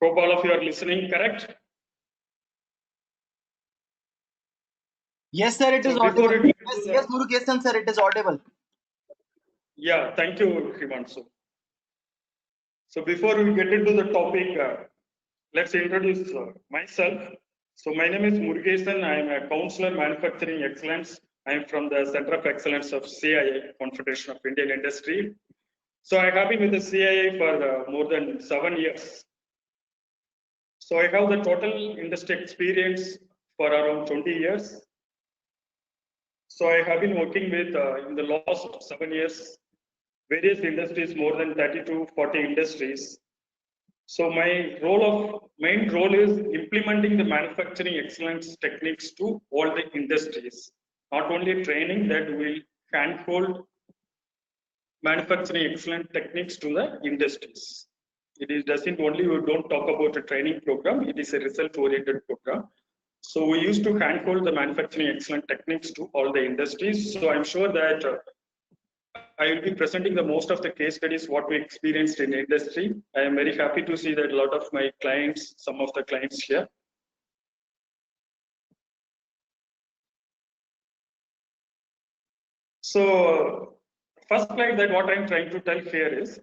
Hope all of you are listening, correct? Yes, sir, it is audible. Yes, Murugesan, sir, it is audible. Yeah, thank you, Himanshu. So before we get into the topic, let's introduce myself. So my name is Murugesan. I am a counselor manufacturing excellence. I am from the Center of Excellence of CIA, Confederation of Indian Industry. So I have been with the CIA for more than 7 years. So I have the total industry experience for around 20 years. So I have been working with, in the last 7 years, various industries, more than 30 to 40 industries. So my main role is implementing the manufacturing excellence techniques to all the industries. Not only training, that will handhold manufacturing excellence techniques to the industries. Doesn't only, we don't talk about a training program, it is a result-oriented program. So we used to handhold the manufacturing excellence techniques to all the industries. So I'm sure that I will be presenting the most of the case studies what we experienced in industry. I am very happy to see that a lot of my clients, some of the clients here. So first slide that what I'm trying to tell here is,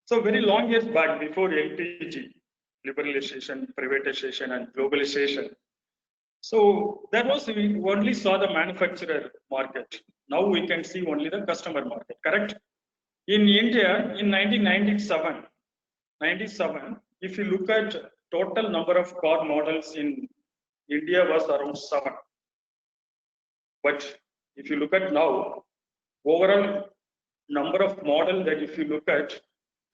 so very long years back before LPG, liberalization, privatization and globalization. So that was, we only saw the manufacturer market. Now we can see only the customer market, correct? In India, in 1997, if you look at total number of car models in India was around 7. But if you look at now, overall number of model that if you look at,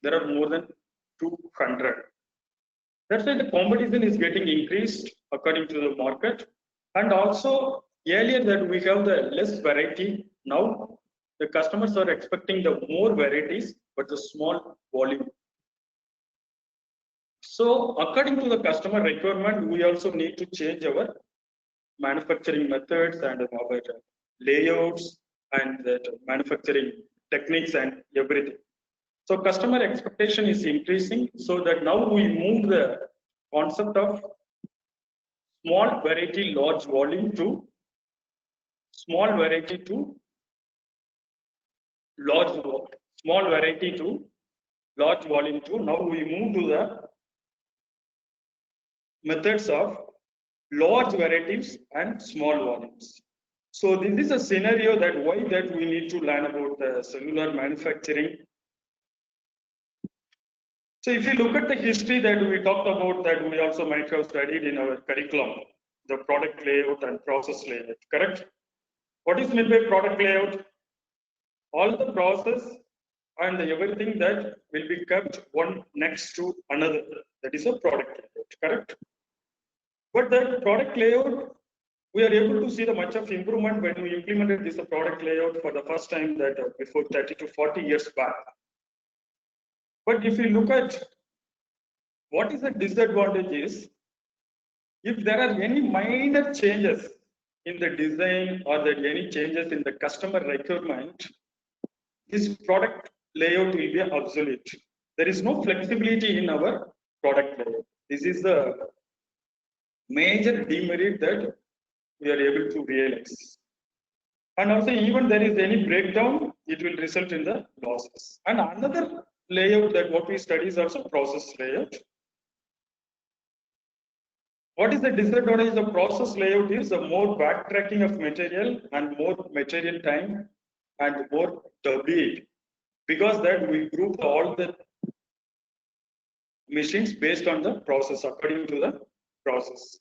there are more than 200. That's why the competition is getting increased according to the market. And also earlier that we have the less variety. Now the customers are expecting the more varieties, but the small volume. So according to the customer requirement, we also need to change our manufacturing methods and our layouts and the manufacturing techniques and everything. So customer expectation is increasing, so that now we move the concept of small variety, large volume to small variety to large small variety to large volume to now we move to the methods of large varieties and small volumes. So this is a scenario that why that we need to learn about the cellular manufacturing. So if you look at the history that we talked about, that we also might have studied in our curriculum, the product layout and process layout, correct? What is meant by product layout? All the process and everything that will be kept one next to another. That is a product layout, correct? But that product layout, we are able to see the much of improvement when we implemented this product layout for the first time that before 30 to 40 years back. But if you look at what is the disadvantage is, if there are any minor changes in the design or that any changes in the customer requirement, this product layout will be obsolete. There is no flexibility in our product layout. This is the major demerit that we are able to realize. And also, even there is any breakdown, it will result in the losses. And another layout that what we study is also process layout. What is the disadvantage of process layout is the more backtracking of material and more material time and more debate, because that we group all the machines based on the process, according to the process.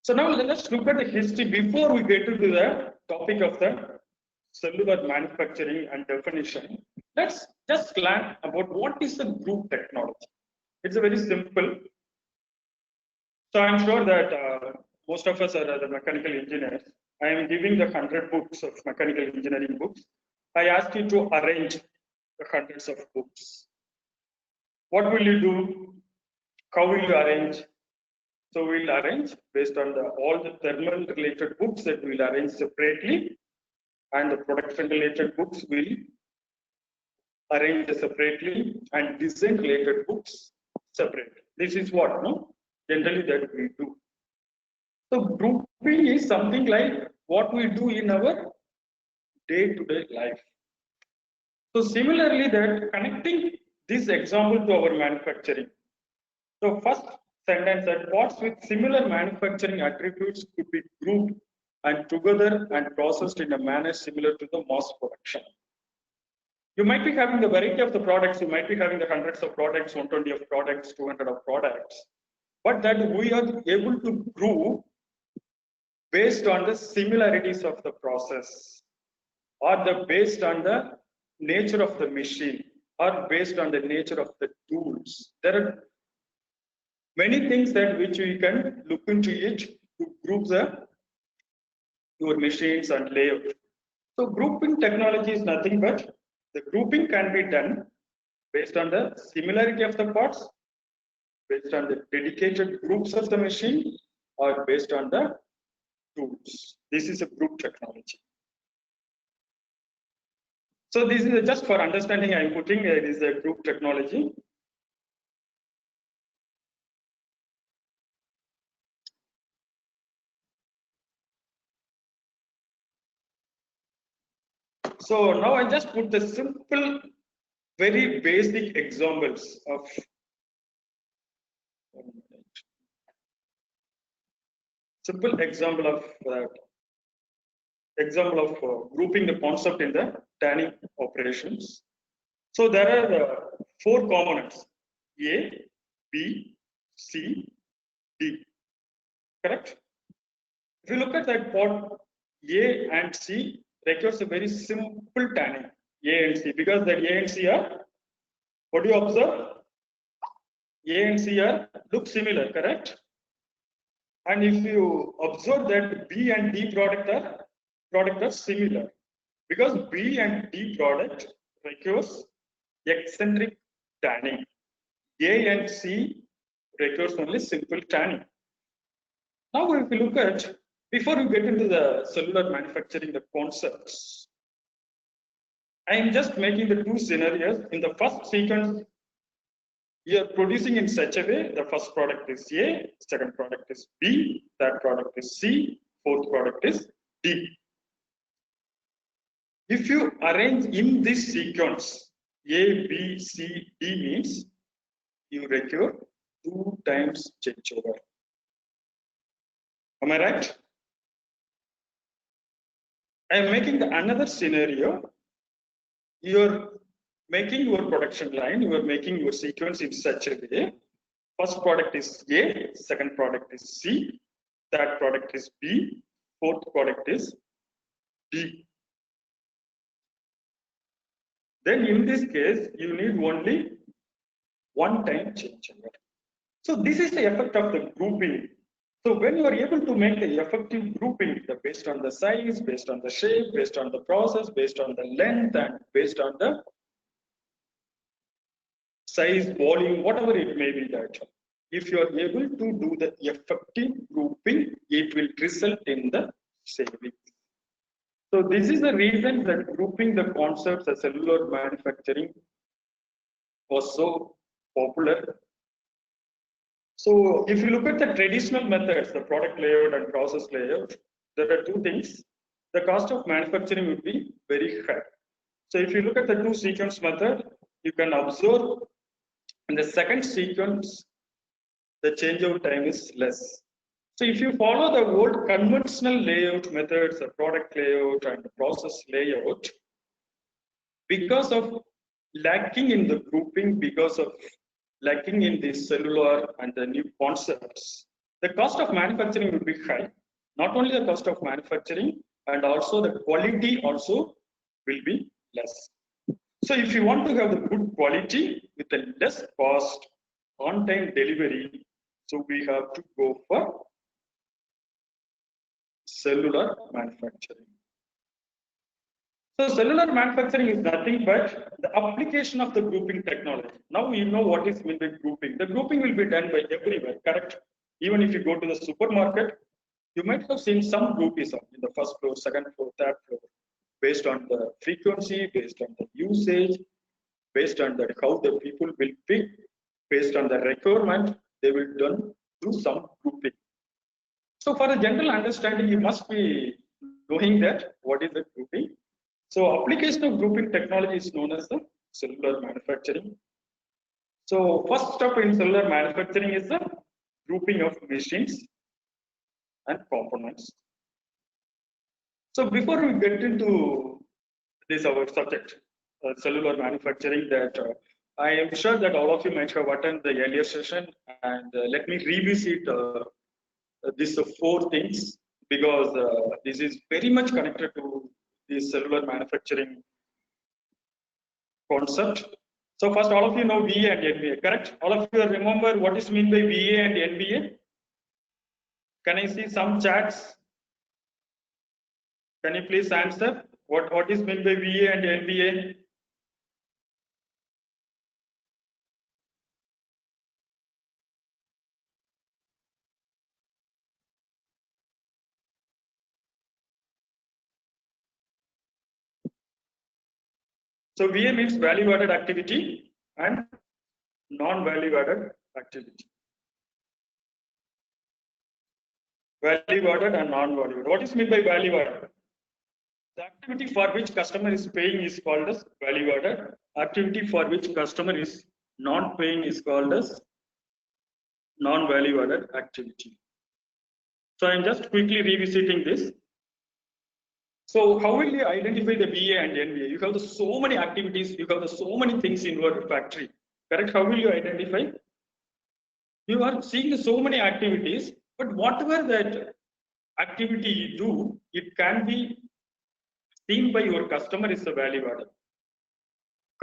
So now let's look at the history before we get into the topic of the cellular manufacturing and definition. Let's just learn about what is the group technology. It's a very simple. So I'm sure that most of us are the mechanical engineers. I am giving the 100 books of mechanical engineering books. I ask you to arrange the hundreds of books. What will you do? How will you arrange? So we'll arrange based on all the thermal related books that we'll arrange separately, and the production related books will arranged separately, and design related books separately. This is what generally that we do. So grouping is something like what we do in our day-to-day life. So similarly, that connecting this example to our manufacturing. So first sentence that parts with similar manufacturing attributes could be grouped and together and processed in a manner similar to the mass production. You might be having the variety of the products, you might be having the hundreds of products, 120 of products, 200 of products, but that we are able to group based on the similarities of the process, or based on the nature of the machine, or based on the nature of the tools. There are many things that which we can look into it to group your machines and layout. So grouping technology is nothing but the grouping can be done based on the similarity of the parts, based on the dedicated groups of the machine, or based on the tools. This is a group technology. So this is just for understanding. I'm putting it is a group technology. So now I just put the simple, very basic examples of simple example of grouping the concept in the tanning operations. So there are 4 components: A, B, C, D. Correct? If you look at that part, A and C requires a very simple tanning, A and C, because that A and C are, what do you observe? A and C are look similar, correct? And if you observe that B and D product are similar, because B and D product requires eccentric tanning. A and C requires only simple tanning. Now, if you look at, before we get into the cellular manufacturing, the concepts, I am just making the 2 scenarios. In the first sequence, you are producing in such a way, the first product is A, second product is B, third product is C, fourth product is D. If you arrange in this sequence, A, B, C, D means you require 2 times changeover. Am I right? I am making another scenario. You're making your production line, you are making your sequence in such a way. First product is A, second product is C, third product is B, fourth product is D. Then in this case, you need only 1 time changeover. So this is the effect of the grouping. So when you are able to make the effective grouping based on the size, based on the shape, based on the process, based on the length, and based on the size, volume, whatever it may be, that if you are able to do the effective grouping, it will result in the savings. So this is the reason that grouping the concepts of cellular manufacturing was so popular. So if you look at the traditional methods, the product layout and process layout, there are 2 things. The cost of manufacturing would be very high. So if you look at the 2 sequence method, you can observe in the second sequence, the changeover time is less. So if you follow the old conventional layout methods, the product layout and the process layout, because of lacking in the grouping, because of lacking in the cellular and the new concepts, the cost of manufacturing will be high. Not only the cost of manufacturing, and also the quality also will be less. So if you want to have the good quality with a less cost, on-time delivery, so we have to go for cellular manufacturing. So cellular manufacturing is nothing but the application of the grouping technology. Now you know what is meant by grouping. The grouping will be done by everywhere, correct? Even if you go to the supermarket, you might have seen some groupism in the first floor, second floor, third floor, based on the frequency, based on the usage. based on that, how the people will pick based on the requirement, they will do some grouping. So for a general understanding, you must be knowing that what is the grouping. So application of grouping technology is known as the cellular manufacturing. So first step in cellular manufacturing is the grouping of machines and components. So before we get into this our subject, cellular manufacturing, that I am sure that all of you might have attended the earlier session, and let me revisit these four things, because this is very much connected to the cellular manufacturing concept. So first, all of you know VA and NBA, correct? All of you remember what is meant by VA and NBA? Can I see some chats? Can you please answer? What is meant by VA and NBA? So VA means value added activity and non-value added activity. Value added and non-value added. What is meant by value added? The activity for which customer is paying is called as value added. Activity for which customer is not paying is called as non-value added activity. So I'm just quickly revisiting this. So how will you identify the VA and NVA? You have so many activities, you have so many things in your factory, correct? How will you identify? You are seeing so many activities, but whatever that activity you do, it can be seen by your customer is a value added,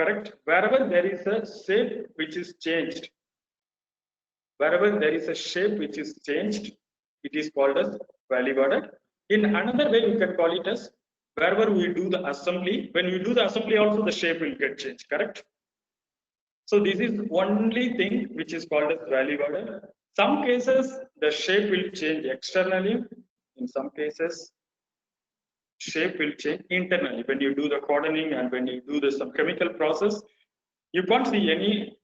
correct? Wherever there is a shape which is changed, wherever there is a shape which is changed, it is called as value added. In another way, we can call it as wherever we do the assembly, when we do the assembly also the shape will get changed, correct? So this is only thing which is called as value added. Some cases the shape will change externally, in some cases shape will change internally. When you do the hardening and when you do some chemical process, you can't see any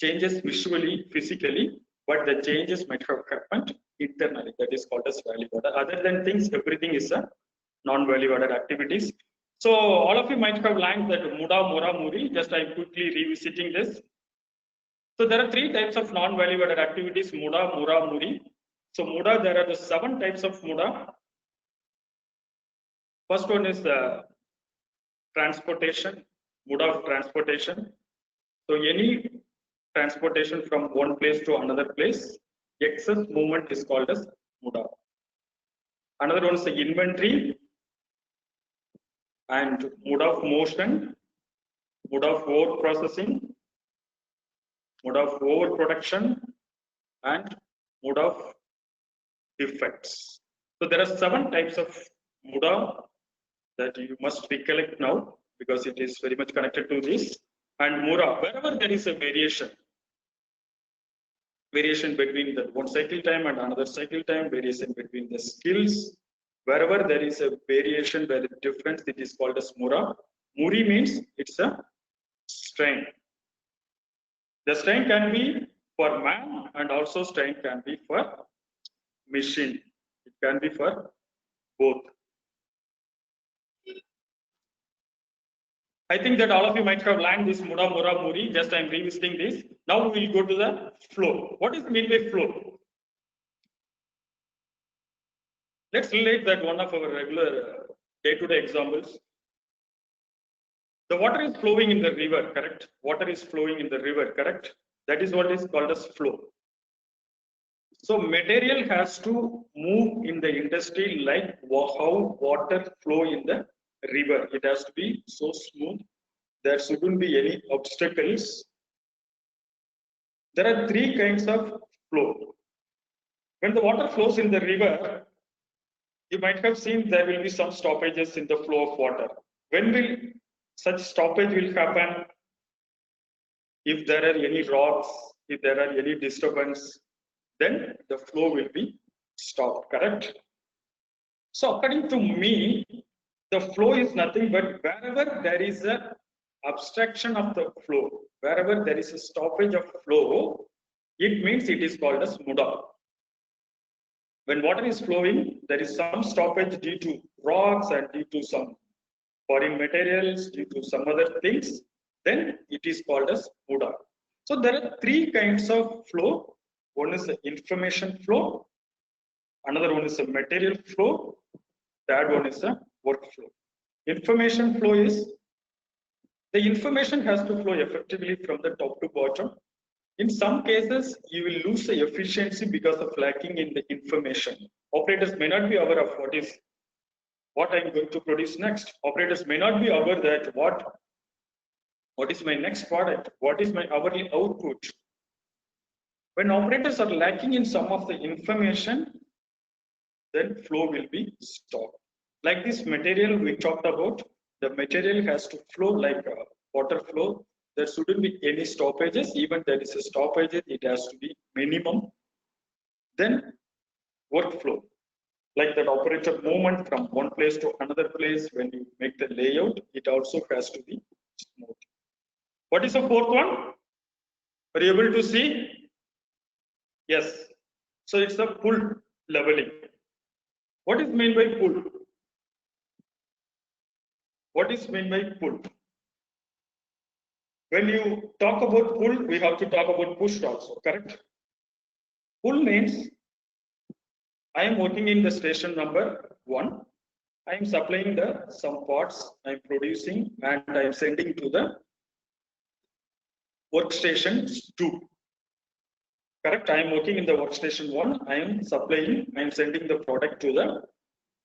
changes visually, physically, but the changes might have happened internally. That is called as value added. Other than things, everything is a non-value added activities. So all of you might have learned that Muda, Mura, Muri. Just I'm quickly revisiting this. So there are three types of non-value added activities: Muda, Mura, Muri. So Muda, there are the 7 types of Muda. First one is the transportation, Muda of transportation. So any transportation from one place to another place, excess movement is called as Muda. Another one is the inventory and mode of motion, mode of over processing, mode of overproduction, and mode of defects. So there are 7 types of Muda that you must recollect now, because it is very much connected to this. And Mura, wherever there is a variation between the one cycle time and another cycle time, variation between the skills, wherever there is a variation, where the difference, it is called as Mura. Muri means it's a strain. The strain can be for man and also strain can be for machine. It can be for both. I think that all of you might have learned this Muda, Mura, Muri. Just I'm revisiting this. Now we will go to the flow. What is meant by flow? Let's relate that one of our regular day-to-day examples. The water is flowing in the river, correct? Water is flowing in the river, correct? That is what is called as flow. So material has to move in the industry like how water flow in the river. It has to be so smooth. There shouldn't be any obstacles. There are 3 kinds of flow. When the water flows in the river, you might have seen there will be some stoppages in the flow of water. When will such stoppage will happen? If there are any rocks, if there are any disturbance, then the flow will be stopped, correct? So according to me, the flow is nothing but wherever there is a abstraction of the flow. Wherever there is a stoppage of flow, it means it is called as muda. When water is flowing, there is some stoppage due to rocks and due to some foreign materials, due to some other things, then it is called as muda. So there are three kinds of flow. One is the information flow, another one is a material flow, third one is a workflow. Information flow is the information has to flow effectively from the top to bottom. In some cases, you will lose the efficiency because of lacking in the information. Operators may not be aware of what I'm going to produce next. Operators may not be aware that what is my next product, what is my hourly output. When operators are lacking in some of the information, then flow will be stopped. Like this material we talked about, the material has to flow like water flow. There shouldn't be any stoppages. Even there is a stoppage, it has to be minimum. Then workflow, like that operator movement from one place to another place. When you make the layout, it also has to be smooth. What is the fourth one? Are you able to see? Yes. So it's the pull leveling. What is meant by pull? What is meant by pull? When you talk about pull, we have to talk about push also, correct? Pull means I am working in the station number 1. I am supplying some parts I am producing and I am sending to the workstation 2. Correct? I am working in the workstation 1. I am supplying, I am sending the product to the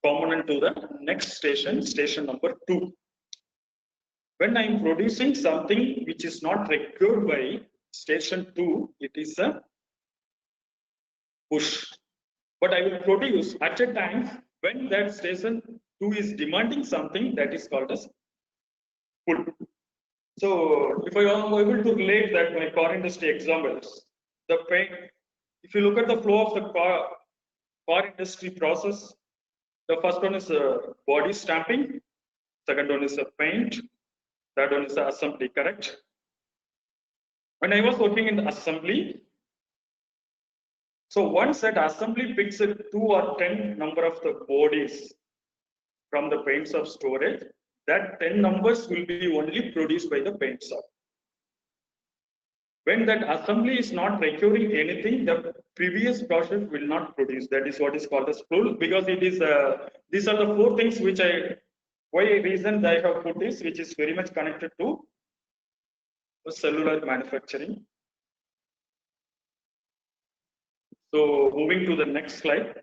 component to the next station, station number 2. When I am producing something which is not required by station 2, it is a push. But I will produce at a time when that station 2 is demanding something, that is called as pull. So if I am able to relate that my car industry examples, the paint, if you look at the flow of the car industry process, the first one is body stamping, second one is paint, third one is assembly, correct? When I was working in the assembly, so once that assembly picks a 2 or 10 number of the bodies from the paint shop storage, that 10 numbers will be only produced by the paint shop. When that assembly is not requiring anything, the previous process will not produce. That is what is called as pull, because it is these are the 4 things which why reason I have put this, which is very much connected to cellular manufacturing. So moving to the next slide.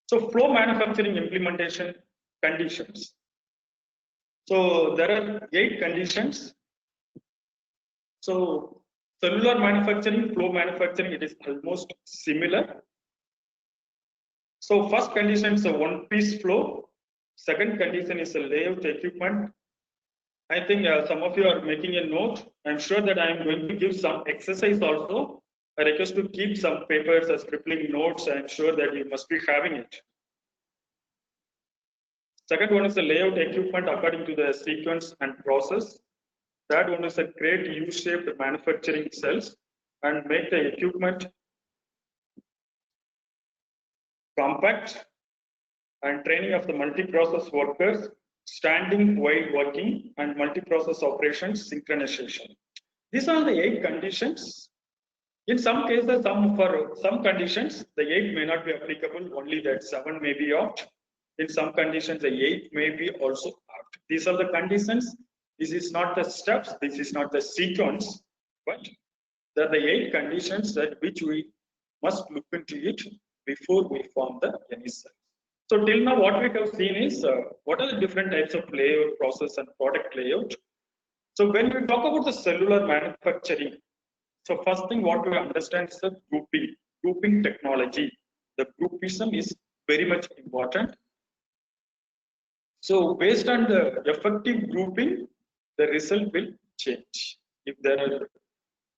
So flow manufacturing implementation conditions. So there are 8 conditions. So cellular manufacturing, flow manufacturing, it is almost similar. So first condition is a one-piece flow. Second condition is a layout equipment. I think some of you are making a note. I'm sure that I am going to give some exercise also. I request to keep some papers as scribbling notes. I'm sure that you must be having it. Second one is the layout equipment according to the sequence and process. Third one is a create U-shaped manufacturing cells and make the equipment compact, and training of the multi-process workers, standing while working, and multi-process operations synchronization. These are the 8 conditions. In some cases, for some conditions, the 8 may not be applicable, only that 7 may be out. In some conditions, the 8 may be also out. These are the conditions. This is not the steps, this is not the sequence, but they are the 8 conditions that which we must look into it before we form the any cell. So till now, what we have seen is what are the different types of layout, process, and product layout. So when we talk about the cellular manufacturing, so first thing what we understand is the grouping technology. The groupism is very much important. So based on the effective grouping, the result will change. If there are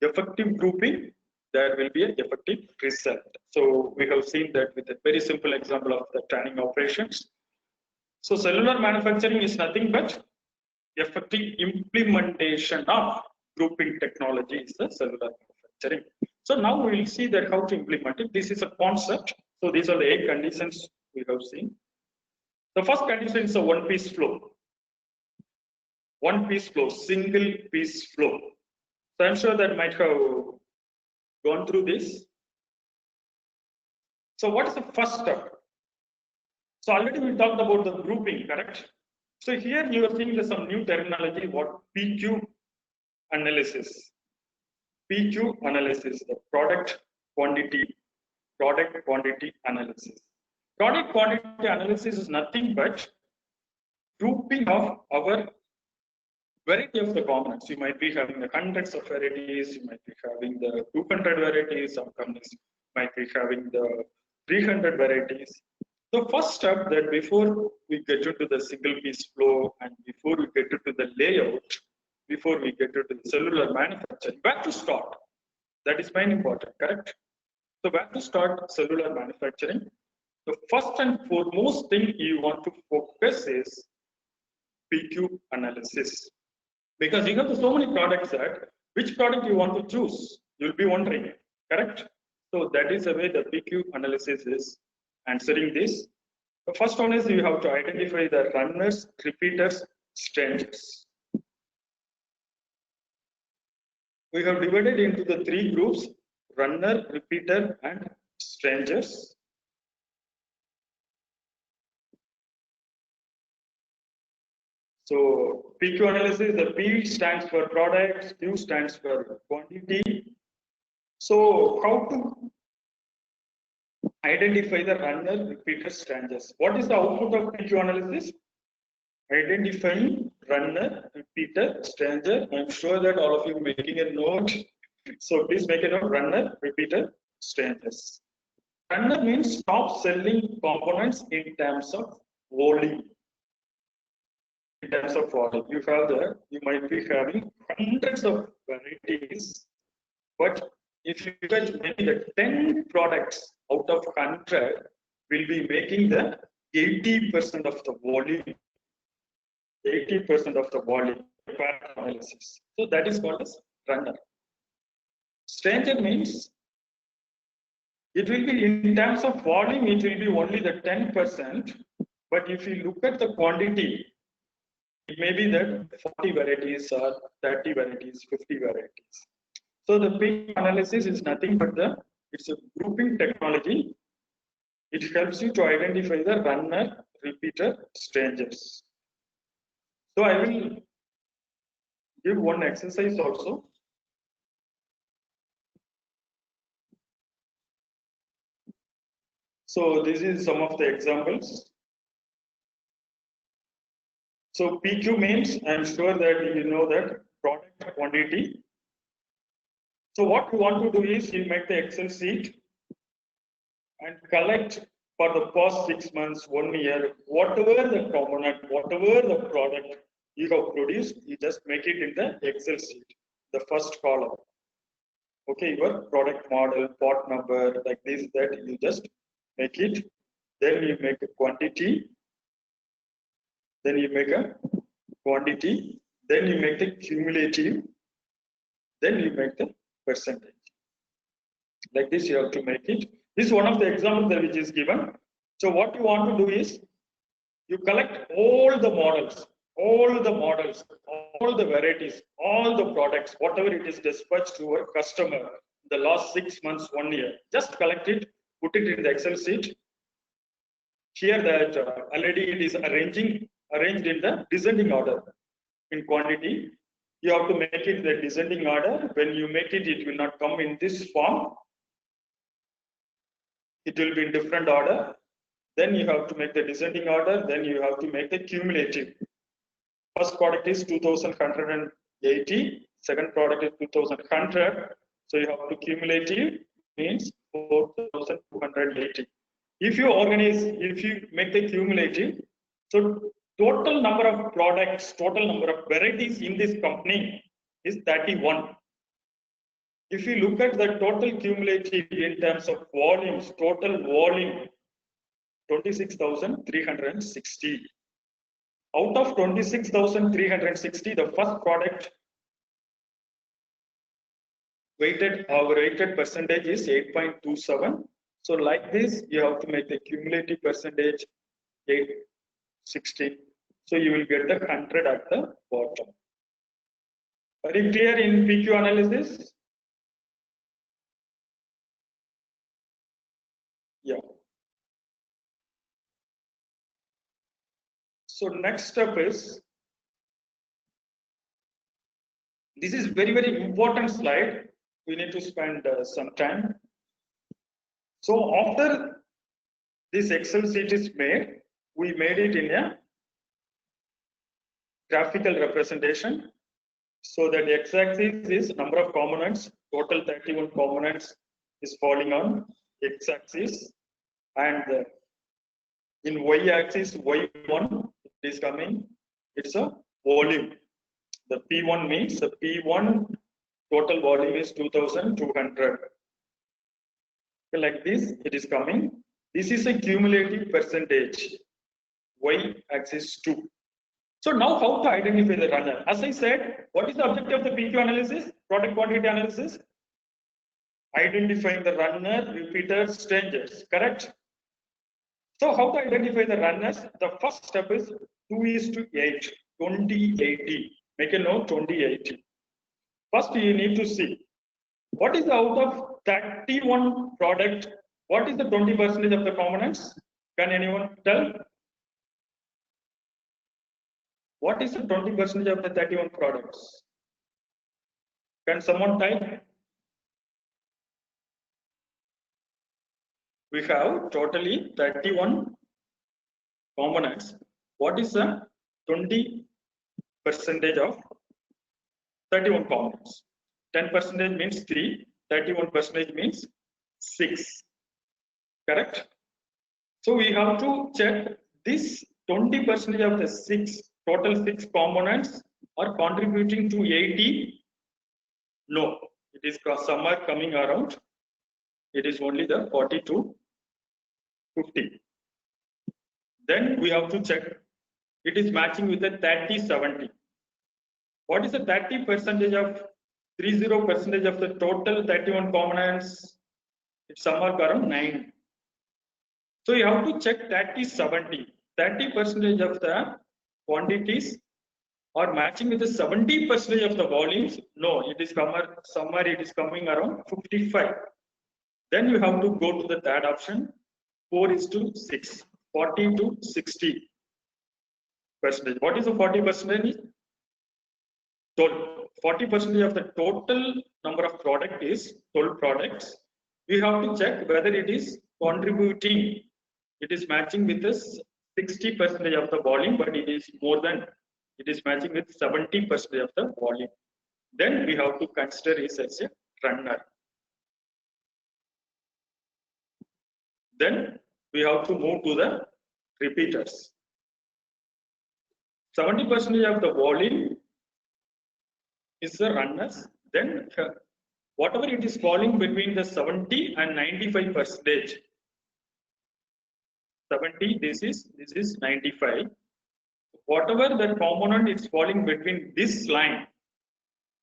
effective grouping, there will be an effective result. So we have seen that with a very simple example of the tanning operations. So cellular manufacturing is nothing but effective implementation of grouping technology is the cellular manufacturing. So now we will see that how to implement it. This is a concept. So these are the 8 conditions we have seen. The first condition is a one-piece flow. One-piece flow, single-piece flow. So I'm sure that might have gone through this. So what is the first step? So already we talked about the grouping, correct? So here you are seeing some new terminology, what PQ analysis. PQ analysis, the product quantity analysis. Product quantity analysis is nothing but grouping of our variety of the components. You might be having the hundreds of varieties, you might be having the 200 varieties, some companies might be having the 300 varieties. The first step that before we get into the single piece flow and before we get into the layout, before we get into the cellular manufacturing, where to start? That is very important, correct? So where to start cellular manufacturing? The first and foremost thing you want to focus is PQ analysis. Because you have so many products that which product you want to choose, you'll be wondering, correct? So that is the way the PQ analysis is answering this. The first one is you have to identify the runners, repeaters, strangers. We have divided into the 3 groups: runner, repeater, and strangers. So PQ analysis, the P stands for products, Q stands for quantity. So how to identify the runner, repeater, strangers? What is the output of PQ analysis? Identifying runner, repeater, stranger. I'm sure that all of you are making a note. So please make a note: runner, repeater, strangers. Runner means stop selling components in terms of volume. In terms of volume, you might be having hundreds of varieties, but if you get maybe the 10 products out of 100 will be making the 80% of the volume. 80% of the volume analysis. So that is called as runner. Stranger means it will be in terms of volume, it will be only the 10%. But if you look at the quantity, it may be that 40 varieties or 30 varieties, 50 varieties. So the PQ analysis is nothing but it's a grouping technology. It helps you to identify the runner, repeater, strangers. So I will give one exercise also. So this is some of the examples. So PQ means, I'm sure that you know that, product quantity. So what you want to do is you make the Excel sheet and collect for the past 6 months, 1 year, whatever the component, whatever the product you have produced, you just make it in the Excel sheet, the first column. Okay, your product model, part number, like this, that you just make it. Then you make a quantity. Then you make a quantity. Then you make the cumulative. Then you make the percentage. Like this, you have to make it. This is one of the examples which is given. So what you want to do is you collect all the models, all the varieties, all the products, whatever it is dispatched to our customer the last 6 months, 1 year. Just collect it, put it in the Excel sheet. Here that already it is arranged in the descending order in quantity. You have to make it the descending order. When you make it, it will not come in this form. It will be in different order. Then you have to make the descending order. Then you have to make the cumulative. First product is 2180. Second product is 2100. So you have to cumulative means 4280. If you make the cumulative, so total number of products, total number of varieties in this company is 31. If you look at the total cumulative in terms of volumes, total volume 26,360. Out of 26,360, the first product weighted percentage is 8.27. So like this, you have to make the cumulative percentage 860. So you will get the 100 at the bottom. Very clear in PQ analysis? Yeah. So next step is, this is very important slide. We need to spend some time. So after this Excel sheet is made, we made it in a graphical representation. So that the x-axis is number of components, total 31 components is falling on x-axis, and in y-axis, y1 is coming, it's a volume. The P1 means the P1 total volume is 2,200. Like this, it is coming. This is a cumulative percentage, y-axis 2. So now how to identify the runner? As I said, what is the objective of the PQ analysis, product quantity analysis? Identifying the runner, repeaters, strangers, correct? So how to identify the runners? The first step is 2:8, 20/80. Make a note, 20/80. First, you need to see what is out of 31 product, what is the 20% of the components? Can anyone tell? What is the 20% of the 31 products? Can someone type? We have totally 31 components. What is the 20% of 31 components? 10% means 3, 31% means 6. Correct? So we have to check this 20% of the total 6 components are contributing to 80. No, it is somewhere coming around. It is only the 40 to 50. Then we have to check it is matching with the 30/70. What is the 30% of 30% of the total 31 components? It's somewhere around 9. So you have to check 30/70. 30% of the quantities are matching with the 70% of the volumes. No, it is somewhere it is coming around 55. Then you have to go to the third option, 4:6, 40 to 60%. What is the 40%? 40% of the total number of product is 12 products. We have to check whether it is contributing. It is matching with this 60% of the volume, but it is more than, it is matching with 70% of the volume. Then we have to consider it as a runner. Then we have to move to the repeaters. 70% of the volume is the runners. Then whatever it is falling between the 70 and 95%. 70, this is 95. Whatever the component is falling between this line,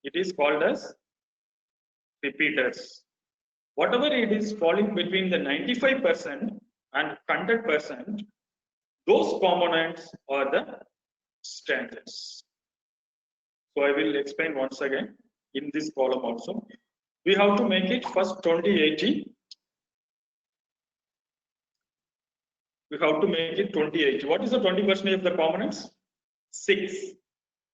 it is called as repeaters. Whatever it is falling between the 95% and 100%, those components are the strangers. So I will explain once again in this column also. We have to make it first 20/80. We have to make it 20/80. What is the 20% of the components? 6.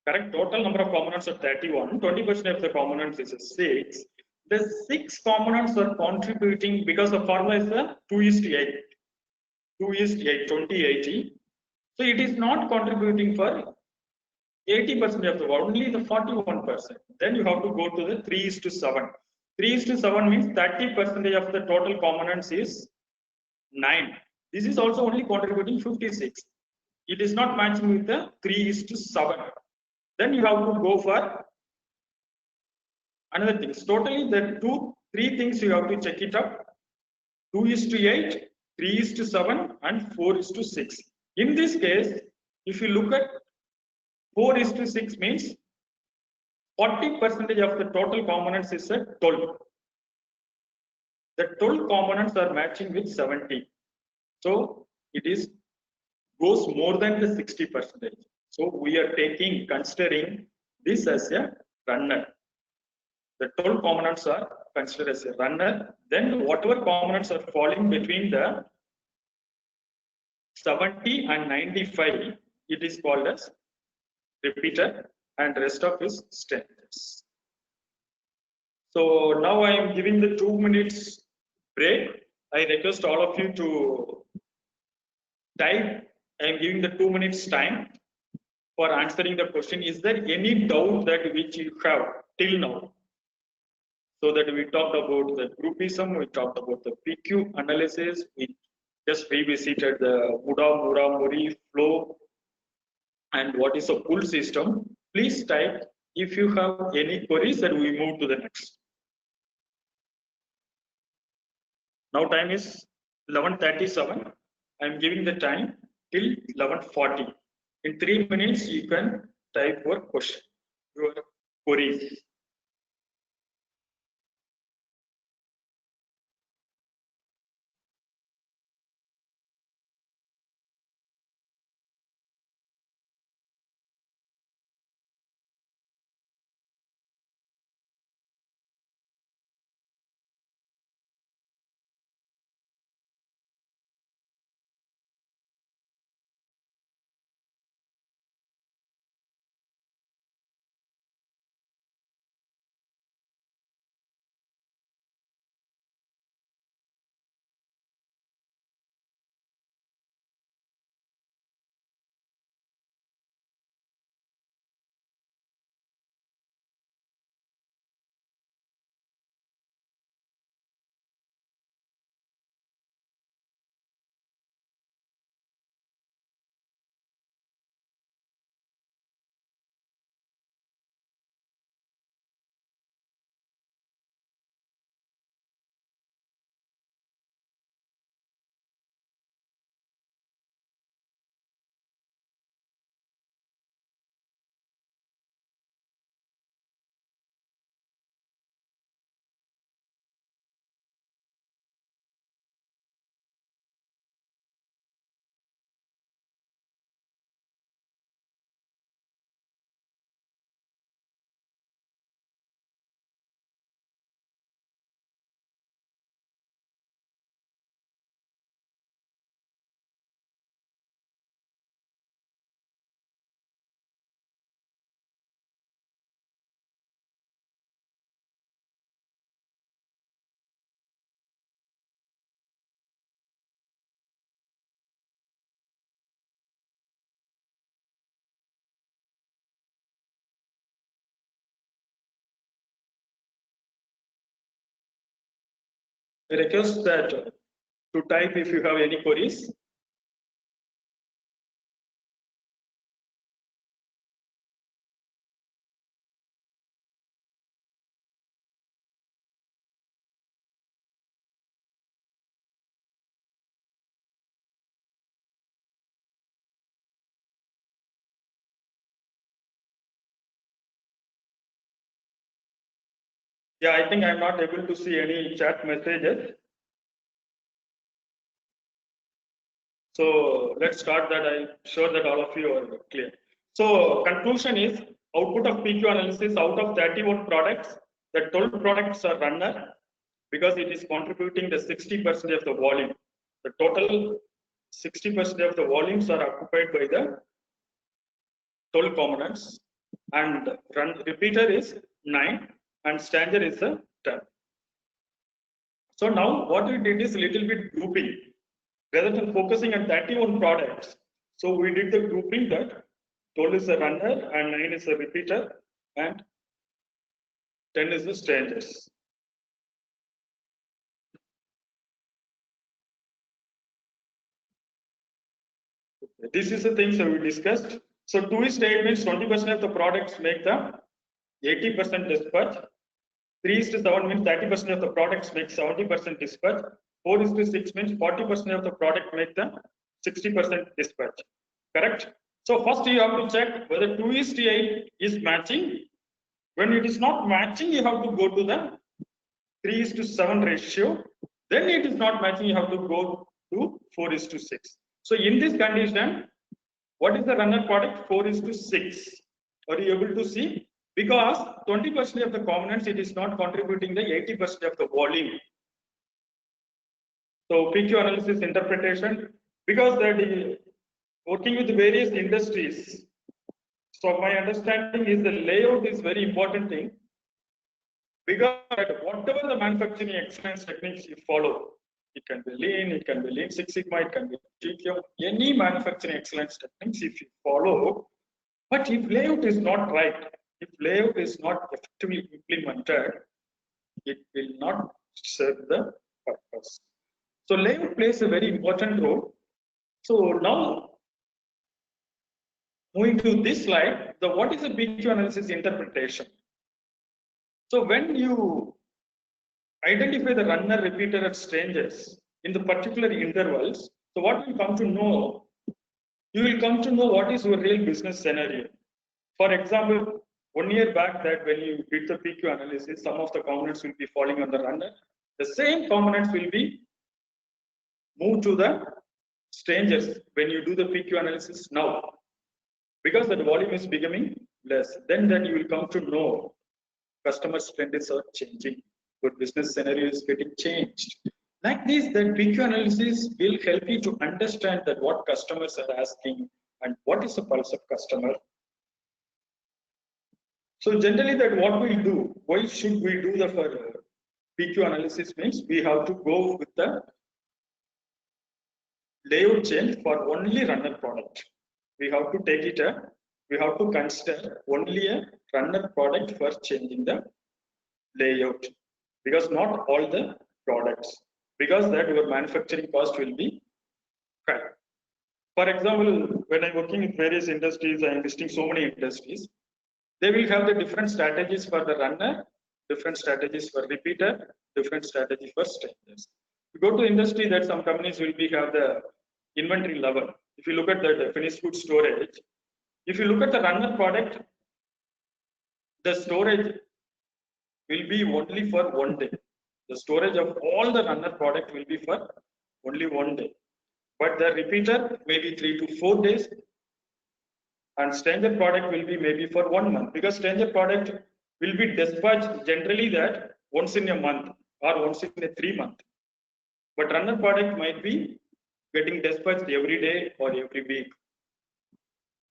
Correct. Total number of components are 31. 20% of the components is 6. The 6 components are contributing because the formula is the 2:8. 2:8, 20/80. So it is not contributing for 80% of the only the 41%. Then you have to go to the 3:7. 3:7 means 30% of the total components is 9. This is also only contributing 56. It is not matching with the 3:7. Then you have to go for another thing. Totally the 3 things you have to check it up. 2:8, 3:7 and 4:6. In this case, if you look at 4:6 means 40% of the total components is a 12. The 12 components are matching with 70. So it is goes more than the 60%. So we are considering this as a runner. The 12 components are considered as a runner. Then whatever components are falling between the 70 and 95, it is called as repeater, and rest of is standards. So now I am giving the 2 minutes break. I request all of you to type. I am giving the 2 minutes time for answering the question. Is there any doubt that which you have till now? So that we talked about the groupism, we talked about the PQ analysis, we just revisited the Mura-Muri flow, and what is a pull system. Please type if you have any queries, and we move to the next. Now time is 11:37. I am giving the time till 11:40. In 3 minutes, you can type your question, your queries. I request that to type if you have any queries. Yeah, I think I'm not able to see any chat messages. So let's start that. I'm sure that all of you are clear. So conclusion is output of PQ analysis out of 31 products, the 12 products are runner because it is contributing the 60% of the volume. The total 60% of the volumes are occupied by the 12 components, and repeater is 9 and standard is a 10. So now what we did is a little bit grouping. Rather than focusing on 31 products, so we did the grouping that 12 is a runner and 9 is a repeater and 10 is the standards. This is the things that we discussed. So 2 is 8 means 20% of the products make the 80% dispatch. 3:7 means 30% of the products make 70% dispatch. 4:6 means 40% of the product make the 60% dispatch. Correct? So first you have to check whether 2:8 is matching. When it is not matching, you have to go to the 3:7 ratio. Then it is not matching, you have to go to 4:6. So in this condition, what is the runner product? 4:6. Are you able to see? Because 20% of the components, it is not contributing the 80% of the volume. So PQ analysis interpretation, because that working with various industries. So my understanding is the layout is very important thing, because whatever the manufacturing excellence techniques you follow, it can be Lean Six Sigma, it can be GTM, any manufacturing excellence techniques if you follow, but if layout is not right, if layout is not effectively implemented, it will not serve the purpose. So layout plays a very important role. So now, moving to this slide, what is the PQ analysis interpretation? So when you identify the runner, repeater, and strangers in the particular intervals, so what you come to know, you will come to know what is your real business scenario. For example, 1 year back, that when you did the PQ analysis, some of the components will be falling on the runner. The same components will be moved to the strangers when you do the PQ analysis now, because the volume is becoming less. Then you will come to know customer trends are changing, your business scenario is getting changed. Like this, then PQ analysis will help you to understand that what customers are asking and what is the pulse of customer. So generally, that what we do, why should we do the PQ analysis means we have to go with the layout change for only runner product. We have to take it we have to consider only a runner product for changing the layout, because not all the products, because that your manufacturing cost will be high. For example, when I'm working with various industries, I'm visiting so many industries, they will have the different strategies for the runner, different strategies for repeater, different strategy for strangers. You go to industry, that some companies will have the inventory level. If you look at the finished food storage, if you look at the runner product, the storage will be only for 1 day. The storage of all the runner product will be for only 1 day. But the repeater may be 3 to 4 days, and stranger product will be maybe for 1 month, because stranger product will be dispatched generally that once in a month or once in a 3 month. But runner product might be getting dispatched every day or every week.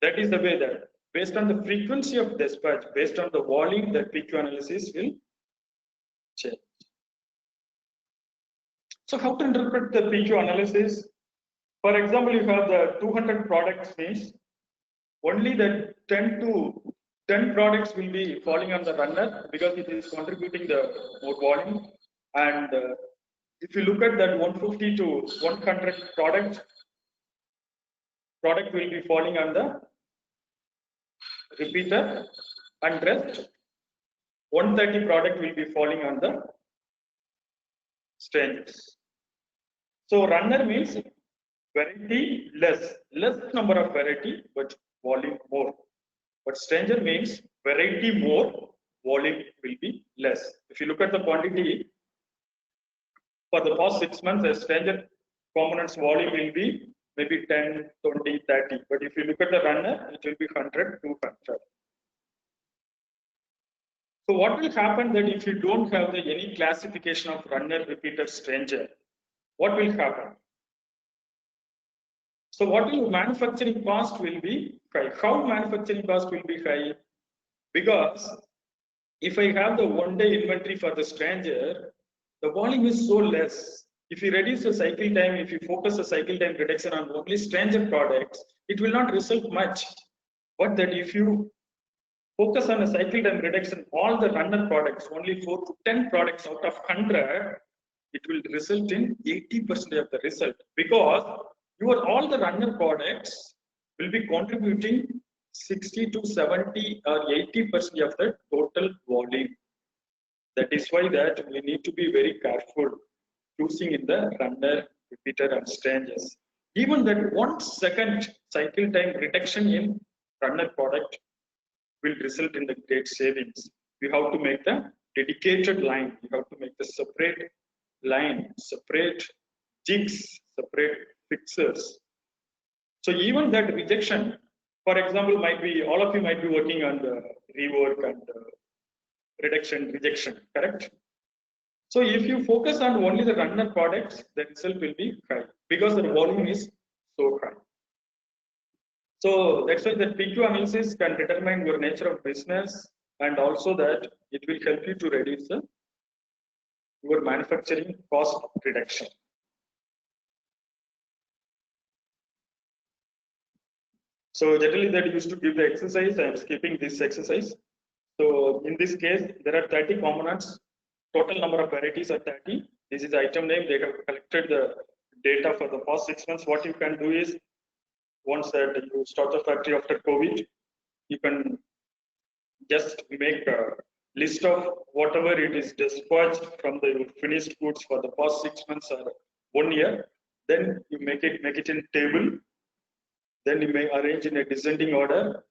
That is the way that based on the frequency of dispatch, based on the volume, that PQ analysis will change. So how to interpret the PQ analysis? For example, you have the 200 products means only the 10 products will be falling on the runner, because it is contributing the more volume. And if you look at that 150 to 100 product will be falling on the repeater, and rest 130 product will be falling on the strangers. So runner means variety less number of variety, but volume more. But stranger means variety more, volume will be less. If you look at the quantity for the past 6 months, the stranger components volume will be maybe 10, 20, 30. But if you look at the runner, it will be 100, 200. So what will happen that if you don't have any classification of runner, repeater, stranger, what will happen? So what will manufacturing cost will be high? How manufacturing cost will be high? Because if I have the 1 day inventory for the stranger, the volume is so less. If you reduce the cycle time, if you focus the cycle time reduction on only stranger products, it will not result much. But that if you focus on a cycle time reduction, all the runner products, only 4 to 10 products out of 100, it will result in 80% of the result, because all the runner products will be contributing 60 to 70 or 80% of the total volume. That is why that we need to be very careful choosing in the runner, repeater, and strangers. Even that 1 second cycle time reduction in runner product will result in the great savings. We have to make the dedicated line. We have to make the separate line, separate jigs, separate fixers. So even that rejection, for example, might be all of you might be working on the rework and reduction, rejection, correct? So if you focus on only the runner products, the result will be high because the volume is so high. So that's why the PQ analysis can determine your nature of business, and also that it will help you to reduce your manufacturing cost reduction. So generally that used to give the exercise. I am skipping this exercise. So in this case, there are 30 components. Total number of varieties are 30. This is the item name. They have collected the data for the past 6 months. What you can do is, once that you start the factory after COVID, you can just make a list of whatever it is dispatched from the finished goods for the past 6 months or 1 year. Then you make it in table. Then you may arrange in a descending order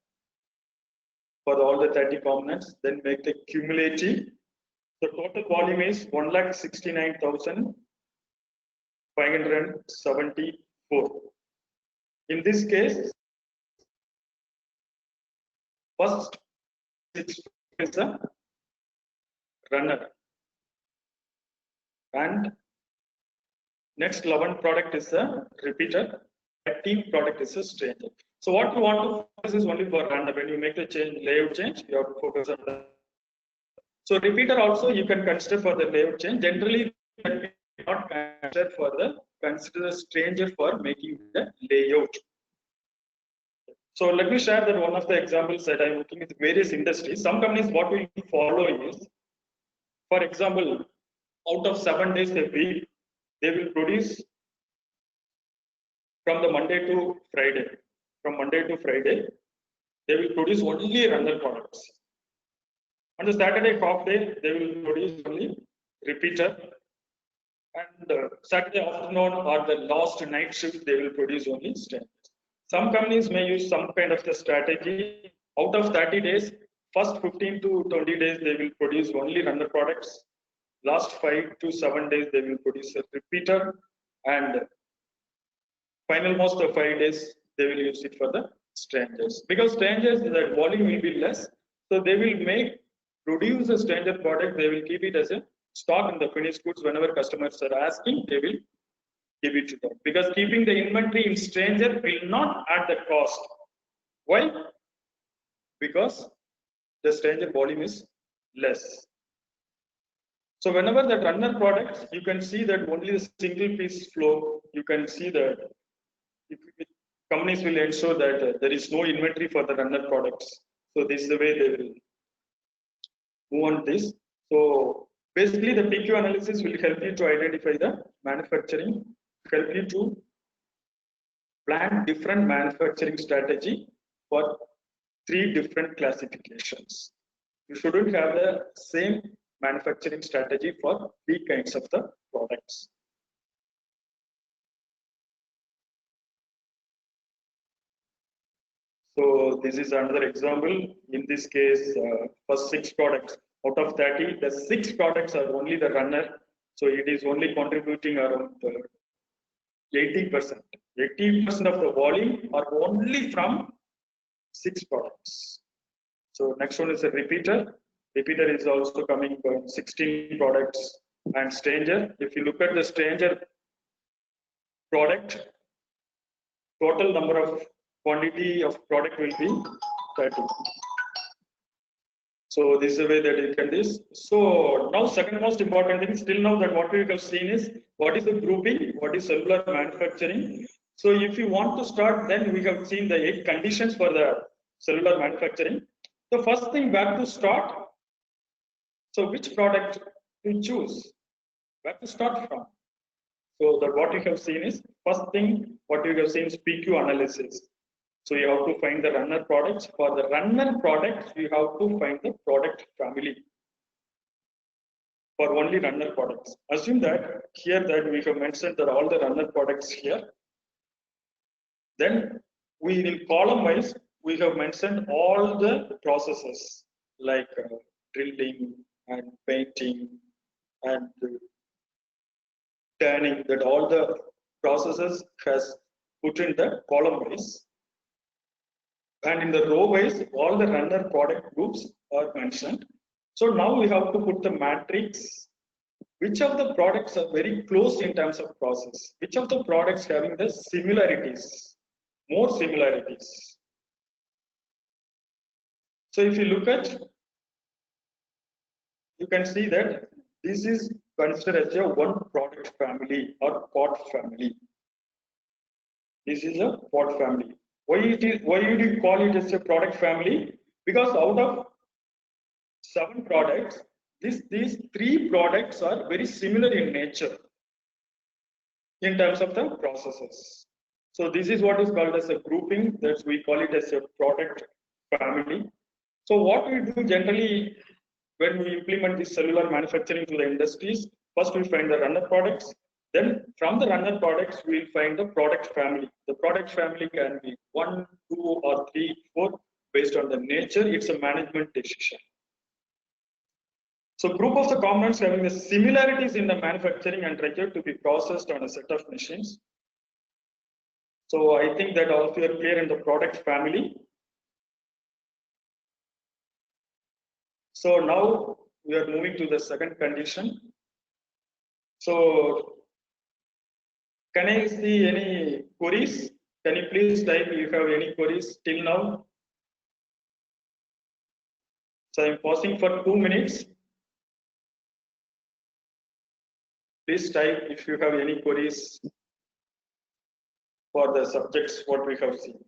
for all the 30 components. Then make the cumulative. The total volume is 1,69,574. In this case, first 6 is a runner, and next 11 product is a repeater. 13 product is a stranger. So what you want to focus is only for runner. When you make the change, layout change, you have to focus on that. So repeater also you can consider for the layout change. Generally, not consider the stranger for making the layout. So let me share that one of the examples that I'm working with various industries. Some companies, what we follow is, for example, out of 7 days a week, they will produce from the Monday to Friday. From Monday to Friday, they will produce only runner products. On the Saturday half day, they will produce only repeater. And Saturday afternoon or the last night shift, they will produce only strength. Some companies may use some kind of the strategy. Out of 30 days, first 15 to 20 days, they will produce only runner products. Last 5 to 7 days, they will produce a repeater. And final most of 5 days, they will use it for the strangers. Because strangers, the volume will be less. So they will produce a stranger product. They will keep it as a stock in the finished goods. Whenever customers are asking, they will give it to them. Because keeping the inventory in stranger will not add the cost. Why? Because the stranger volume is less. So whenever the runner products, you can see that only the single piece flow. You can see that companies will ensure that there is no inventory for the runner products. So this is the way they will move on this. So basically, the PQ analysis will help you to identify the manufacturing, help you to plan different manufacturing strategy for 3 different classifications. You shouldn't have the same manufacturing strategy for 3 kinds of the products. So this is another example. In this case, for 6 products out of 30, the 6 products are only the runner. So it is only contributing around 80%. 80% of the volume are only from 6 products. So next one is a repeater. Repeater is also coming from 16 products, and stranger. If you look at the stranger product, total number of quantity of product will be 30. So this is the way that you can this. So now second most important thing, still now that what we have seen is what is the grouping, what is cellular manufacturing. So if you want to start, then we have seen the 8 conditions for the cellular manufacturing. The first thing, where to start. So which product to choose, where to start from. So that what you have seen is, first thing what you have seen is PQ analysis. So you have to find the runner products. For the runner products, you have to find the product family for only runner products. Assume that here that we have mentioned that all the runner products here. Then we in column wise we have mentioned all the processes like drilling and painting and turning, that all the processes has put in the column wise, and in the row wise all the runner product groups are mentioned. So now we have to put the matrix, which of the products are very close in terms of process, which of the products having the similarities, more similarities. So if you look at, you can see that this is considered as a one product family or pot family. This is a pot family. Why do you call it as a product family? Because out of 7 products, these 3 products are very similar in nature in terms of the processes. So this is what is called as a grouping, that we call it as a product family. So what we do generally when we implement this cellular manufacturing to the industries, first we find the runner products, then from the runner products we will find the product family. The product family can be 1, 2 or 3, 4 based on the nature. It's a management decision. So group of the components having the similarities in the manufacturing and required to be processed on a set of machines. So I think that all of you are clear in the product family. So now we are moving to the second condition. So can I see any queries? Can you please type if you have any queries till now? So I'm pausing for 2 minutes. Please type if you have any queries for the subjects what we have seen.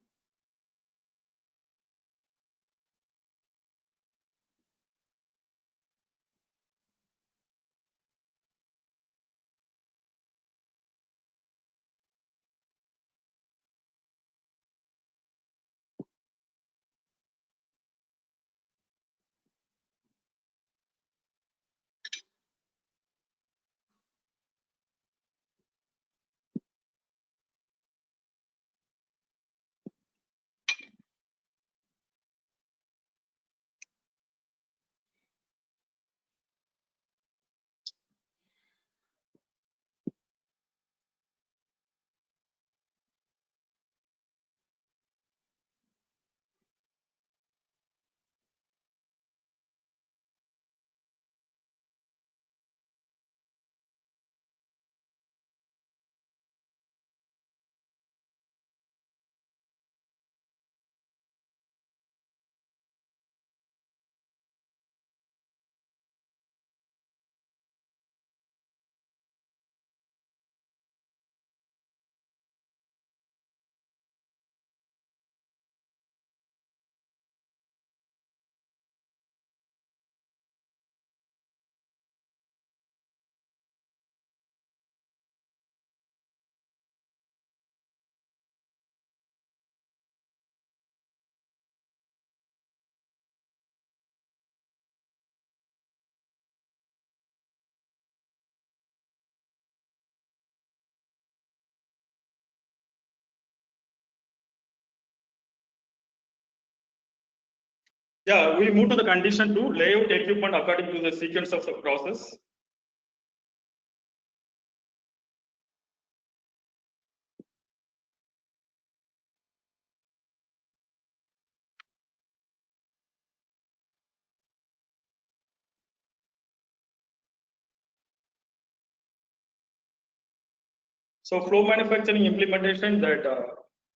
Yeah, we move to the condition 2, layout equipment according to the sequence of the process. So flow manufacturing implementation, that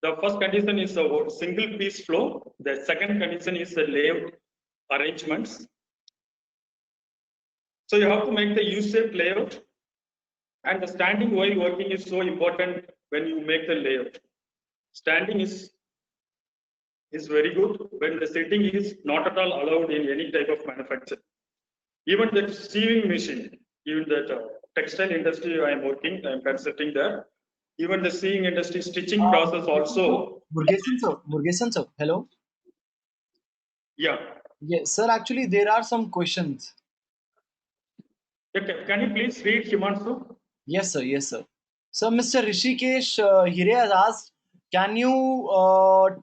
the first condition is a single piece flow. The second condition is the layout arrangements. So you have to make the U-shaped layout, and the standing while working is so important when you make the layout. Standing is very good when the sitting is not at all allowed in any type of manufacture. Even the sieving machine, even that textile industry I am working, I am consulting there. Even the sieving industry stitching process also. Murugesan sir, hello. Yeah. Yes, sir. Actually, there are some questions. Okay. Can you please read, Himanshu? Yes, sir. Yes, sir. So, Mr. Rishikesh Hire has asked, can you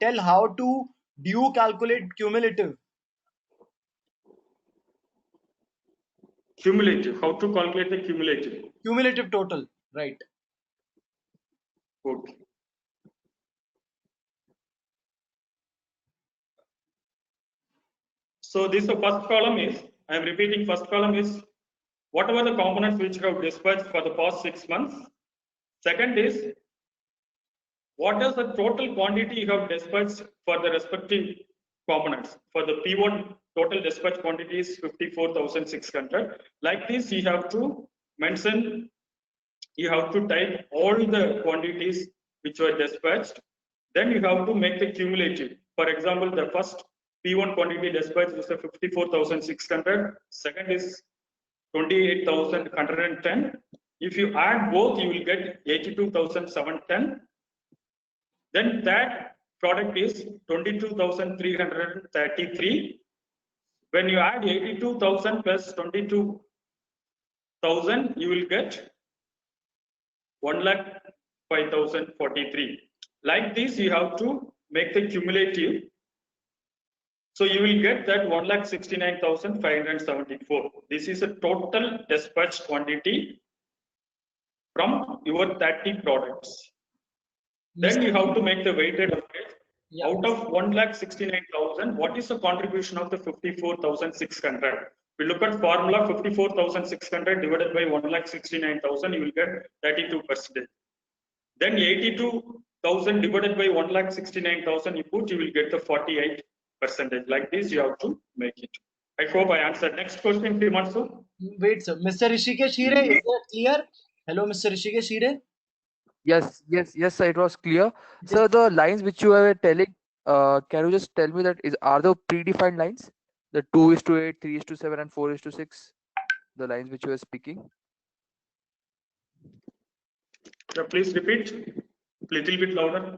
tell how do you calculate cumulative? Cumulative. How to calculate the cumulative? Cumulative total, right? Okay. So this the first column is, I am repeating, first column is whatever the components which you have dispatched for the past 6 months. Second is what is the total quantity you have dispatched for the respective components. For the P1, total dispatch quantity is 54,600. Like this, you have to mention, you have to type all the quantities which were dispatched. Then you have to make the cumulative. For example, the first P1 quantity dispatched is 54,600. Second is 28,110. If you add both, you will get 82,710. Then that product is 22,333. When you add 82,000 plus 22,000, you will get 1,05,043. Like this, you have to make the cumulative. So you will get that 1,69,574. This is a total dispatched quantity from your 30 products. Then you have to make the weighted average. Yeah. Out of 1,69,000, what is the contribution of the 54,600? We look at formula 54,600 divided by 1,69,000, you will get 32%. Then 82,000 divided by 1,69,000 you put, you will get the 48%. Like this, you have to make it. I hope I answered. Next question, Himanshu. Wait, sir. Mr. Rishikesh Hire, is that clear? Hello, Mr. Rishikesh Hire. Yes, sir, it was clear. Sir, the lines which you were telling, can you just tell me that are the predefined lines? The 2:8, 3:7, and 4:6, the lines which you were speaking? Yeah, please repeat little bit louder.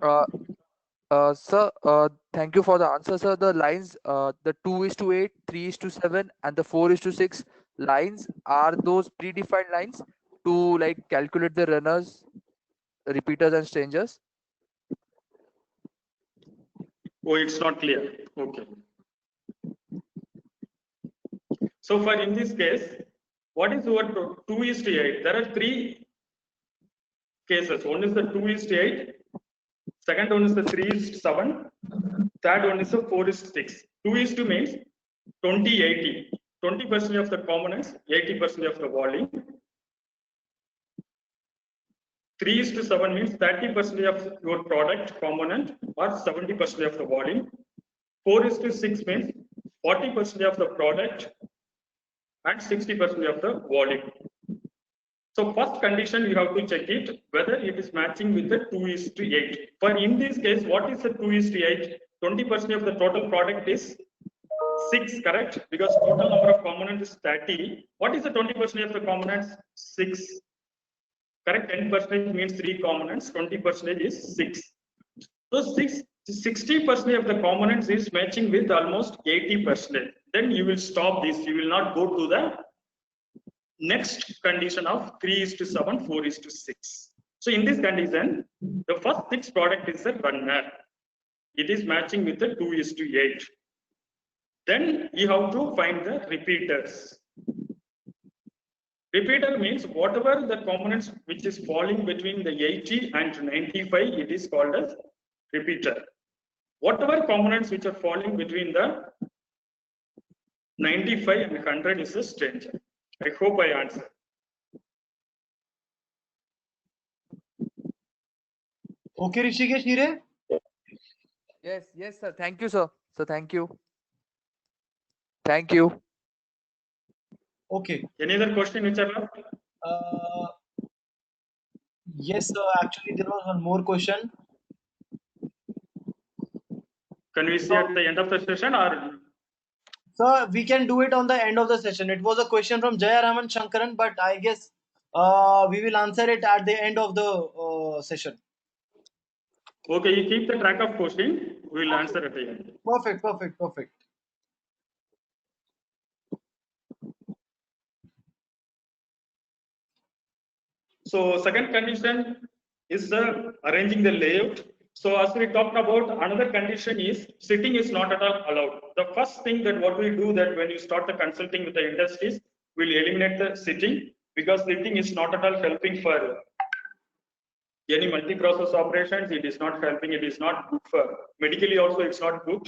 Sir, thank you for the answer, sir. The lines, the 2:8, 3:7, and the 4:6 lines, are those predefined lines to like calculate the runners, repeaters, and strangers? Oh, it's not clear. Okay. So for in this case, what is your 2:8? There are three cases. One is the 2:8. Second one is the 3:7. Third one is the 4:6. 2:2 means 20-80. 20% of the components, 80% of the volume. 3:7 means 30% of your product component or 70% of the volume. 4:6 means 40% of the product and 60% of the volume. So first condition, you have to check it whether it is matching with the 2:8. For in this case, what is the 2:8? 20% of the total product is 6, correct? Because total number of components is 30. What is the 20% of the components? 6. Correct? 10% means 3 components, 20% is 6. So 60% of the components is matching with almost 80%. Then you will stop this. You will not go to the next condition of 3:7, 4:6. So in this condition, the first 6 product is a runner. It is matching with the 2:8. Then you have to find the repeaters. Repeater means whatever the components which is falling between the 80 and 95, it is called as repeater. Whatever components which are falling between the 95 and 100 is a stranger. I hope I answered. Okay, Rishikesh Hire. Yes, sir. Thank you, sir. So thank you. Thank you. Okay. Any other question which are left? Yes, sir. Actually, there was one more question. Can we see at the end of the session or? Sir, we can do it on the end of the session. It was a question from Jaya Raman Shankaran, but I guess we will answer it at the end of the session. Okay, you keep the track of question. We will answer at the end. Perfect, perfect, perfect. So second condition is the arranging the layout. So as we talked about, another condition is sitting is not at all allowed. The first thing that what we do that when you start the consulting with the industries, we'll eliminate the sitting, because sitting is not at all helping for any multi-process operations. It is not helping. It is not good for medically also. It's not good.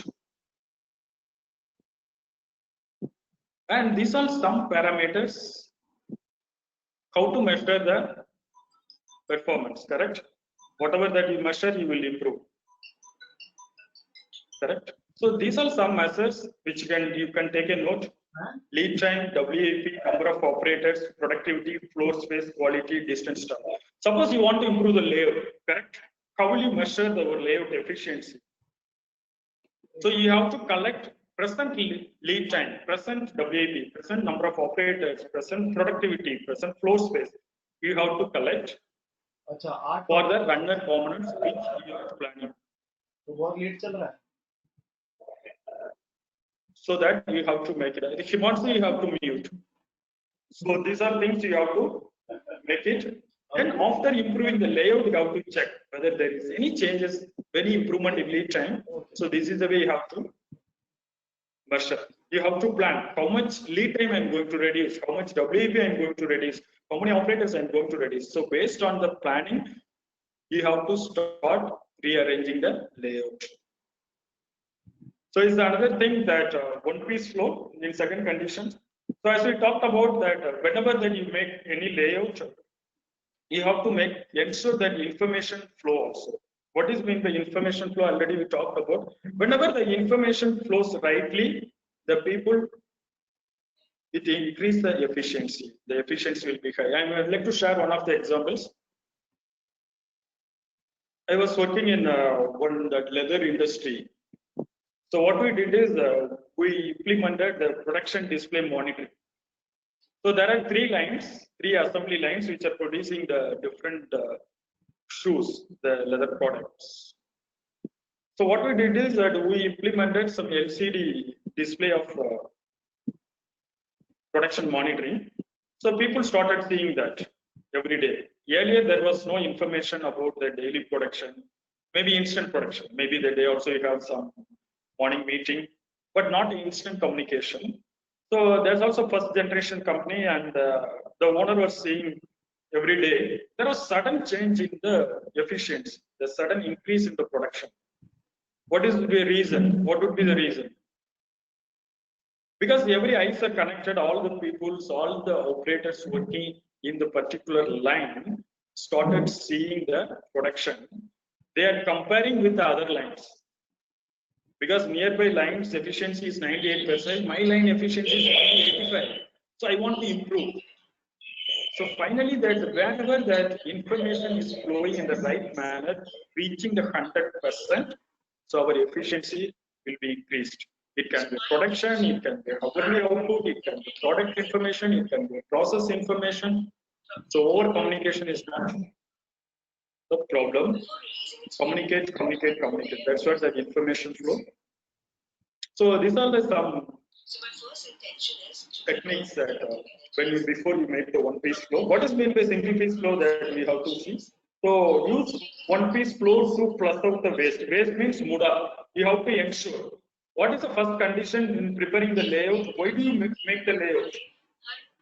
And these are some parameters how to measure the performance. Correct? Whatever that you measure, you will improve. Correct? So these are some measures which you can take a note. Lead time, WAP, number of operators, productivity, floor space, quality, distance time. Suppose you want to improve the layout, correct? How will you measure the layout efficiency? So you have to collect present lead time, present WAP, present number of operators, present productivity, present floor space. You have to collect for the runner components which you are planning. So that you have to make it. If you want to, you have to mute. So these are things you have to make it. Then after improving the layout, you have to check whether there is any changes, any improvement in lead time. So this is the way you have to measure. You have to plan how much lead time I'm going to reduce, how much WAP I'm going to reduce, how many operators I'm going to reduce. So based on the planning, you have to start rearranging the layout. So is another thing that one piece flow in second condition. So as we talked about that, whenever that you make any layout, you have to ensure that information flow also. What is mean by information flow? Already we talked about. Whenever the information flows rightly, the people, it increase the efficiency. The efficiency will be high. I would like to share one of the examples. I was working in that leather industry. So what we did is we implemented the production display monitoring. So there are three assembly lines which are producing the different shoes, the leather products. So what we did is that we implemented some LCD display of production monitoring. So people started seeing that every day. Earlier there was no information about the daily production, maybe instant production. Maybe the day also you have some morning meeting, but not instant communication. So there's also first generation company, and the owner was seeing every day there was sudden change in the efficiency, the sudden increase in the production. What is the reason? What would be the reason? Because every eyes are connected, all the peoples, all the operators working in the particular line started seeing the production. They are comparing with the other lines. Because nearby lines efficiency is 98%, my line efficiency is 85%. So I want to improve. So finally, that whenever that information is flowing in the right manner, reaching the 100%, so our efficiency will be increased. It can be production, it can be hourly output, it can be product information, it can be process information. So over communication is not the problem. Communicate. That's what the information flow. So these are the some techniques that before you make the one piece flow. What is meant by single piece flow that we have to see? So use one piece flow to flush out the waste. Waste means muda. You have to ensure. What is the first condition in preparing the layout? Why do you make the layout?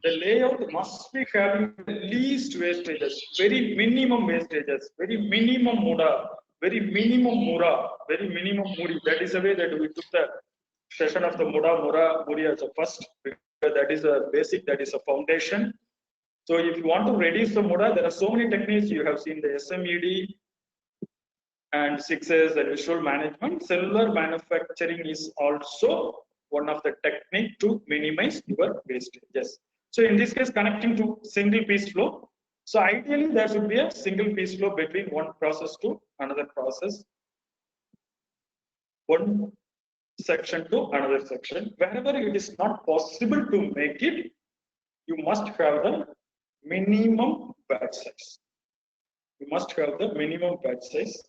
The layout must be having the least wastages, very minimum wastages, very minimum muda, very minimum mura, very minimum muri. That is the way that we took the session of the muda, mura, muri as a first, because that is a basic, that is a foundation. So if you want to reduce the muda, there are so many techniques. You have seen the SMED and 6S and visual management. Cellular manufacturing is also one of the technique to minimize your wastages. So in this case, connecting to single piece flow. So ideally, there should be a single piece flow between one process to another process, one section to another section. Wherever it is not possible to make it, you must have the minimum batch size. You must have the minimum batch size.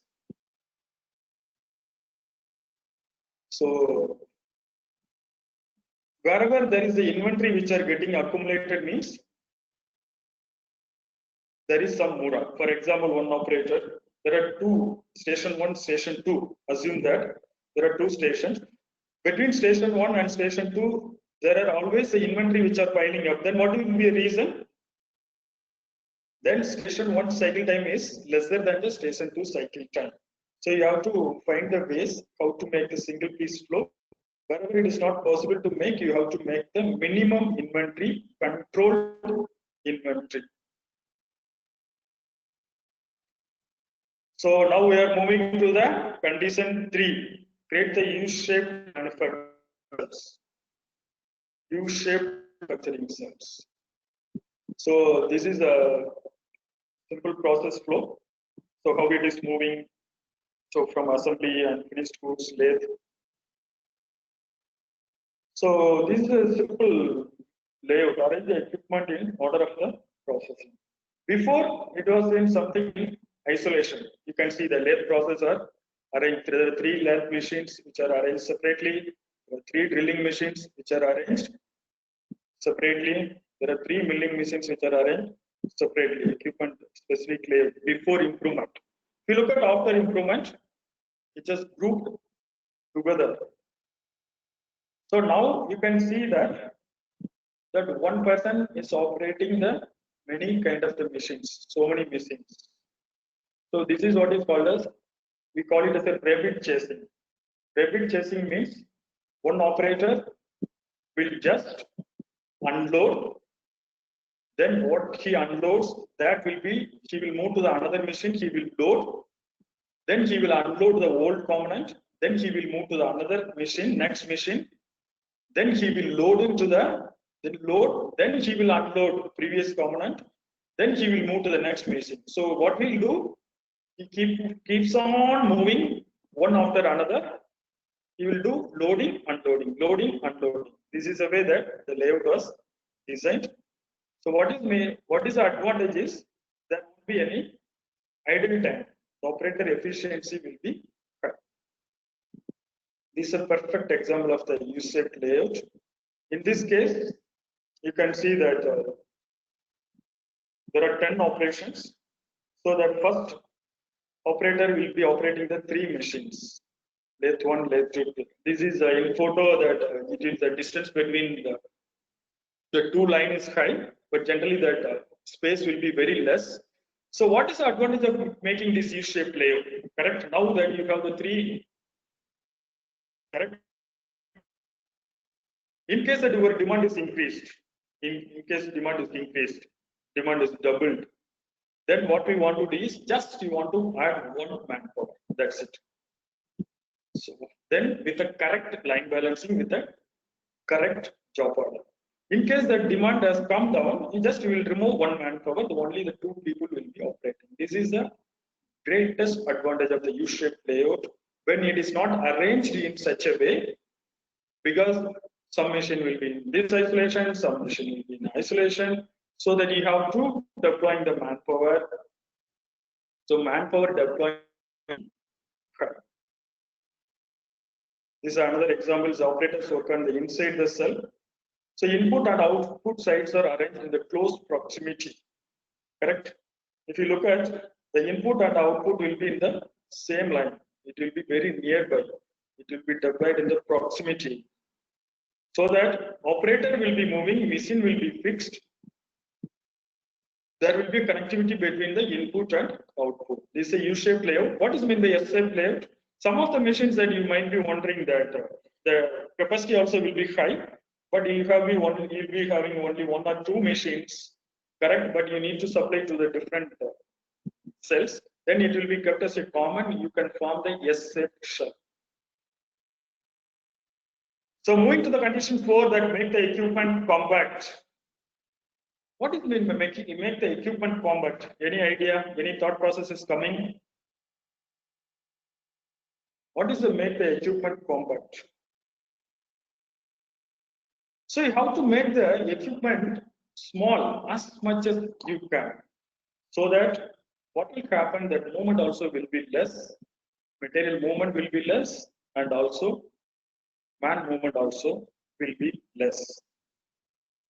So wherever there is the inventory which are getting accumulated means there is some mura. For example, one operator, there are two, station 1, station 2. Assume that there are two stations. Between station 1 and station 2, there are always the inventory which are piling up. Then what will be a reason? Then station 1 cycle time is lesser than the station 2 cycle time. So you have to find the ways how to make the single piece flow. Wherever it is not possible to make, you have to make the minimum inventory, controlled inventory. So now we are moving to the condition 3. Create the U-shaped manufacturers. U-shaped manufacturing cells. So this is a simple process flow. So how it is moving. So from assembly and finished goods, lathe. So this is a simple layout. Arrange the equipment in order of the processing. Before it was in something in isolation. You can see the lathe process are arranged. There are 3 lathe machines which are arranged separately. There are 3 drilling machines which are arranged separately. There are 3 milling machines which are arranged separately. Equipment specific layout before improvement. If you look at after improvement, it just grouped together. So now you can see that one person is operating the many kind of the machines, so many machines. So this is what is called as, we call it as a rabbit chasing. Rabbit chasing means one operator will just unload. Then what he unloads, that will be, he will move to the another machine, he will load. Then he will unload the old component. Then he will move to the another machine, next machine. Then he will load into the load. Then he will unload previous component. Then he will move to the next machine. So what he'll do, he keeps on moving one after another. He will do loading, unloading, loading, unloading. This is the way that the layout was designed. So what is the advantage is there won't be any idle time. The operator efficiency will be high. This is a perfect example of the U-shaped layout. In this case, you can see that there are 10 operations. So that first operator will be operating the 3 machines. Lathe 1, lathe 2. This is in photo that it is the distance between the 2 lines is high, but generally that space will be very less. So what is the advantage of making this U-shaped layout? Correct. Now that you have the 3, correct. In case that your demand is increased, in case demand is increased, demand is doubled, then what we want to do is just you want to add one manpower. That's it. So then with the correct line balancing, with the correct job order. In case that demand has come down, you will remove one manpower, only the 2 people will be operating. This is the greatest advantage of the U-shaped layout when it is not arranged in such a way, because some machine will be in this isolation, some machine will be in isolation, so that you have to deploy the manpower. So manpower deployment. This is another example. The operators work on the inside the cell. So input and output sides are arranged in the close proximity. Correct. If you look at the input and output will be in the same line. It will be very nearby. It will be deployed in the proximity. So that operator will be moving, machine will be fixed. There will be connectivity between the input and output. This is a U-shaped layout. What is meant by S-shaped layout? Some of the machines that you might be wondering that the capacity also will be high, but you'll be having only 1 or 2 machines, correct? But you need to supply to the different cells. Then it will be kept as a common. You can form the S-shaped shell. So moving to the condition 4, that make the equipment compact. What is mean by make the equipment compact? Any idea? Any thought process is coming? What is the make the equipment compact? So you have to make the equipment small as much as you can, so that what will happen, that movement also will be less, material movement will be less, and also man movement also will be less.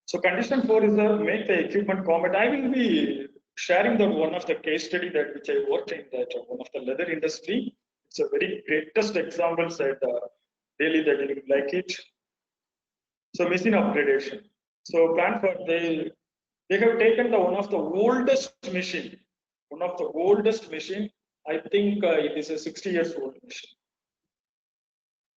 So condition 4 is make the equipment compact. I will be sharing that one of the case study that which I worked in that one of the leather industry. It's a very greatest example that really that you like it. So machine upgradation. So plan for they have taken the one of the oldest machine, one of the oldest machine. I think it is a 60 years old machine,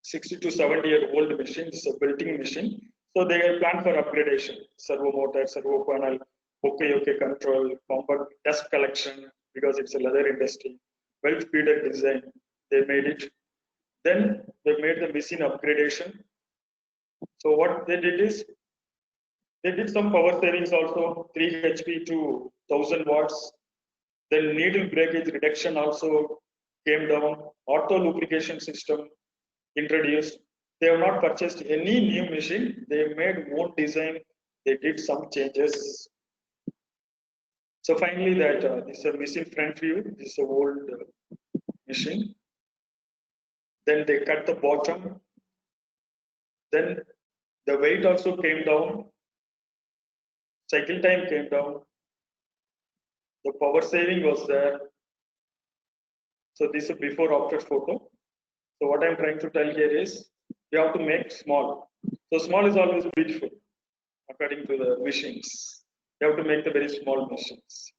60 to 70-year-old machine. It's a built-in machine. So they have planned for upgradation, servo motor, servo panel, OK control, compact dust collection because it's a leather industry, well-feeded design. They made it. Then they made the machine upgradation. So what they did is they did some power savings also, 3 HP to 1000 watts. Then needle breakage reduction also came down. Auto lubrication system introduced. They have not purchased any new machine. They made own design. They did some changes. So finally, that this is a machine front view. This is a old machine. Then they cut the bottom. Then the weight also came down. Cycle time came down. The power saving was there. So this is a before after photo. So what I'm trying to tell here is you have to make small. So small is always beautiful according to the machines. You have to make the very small machines.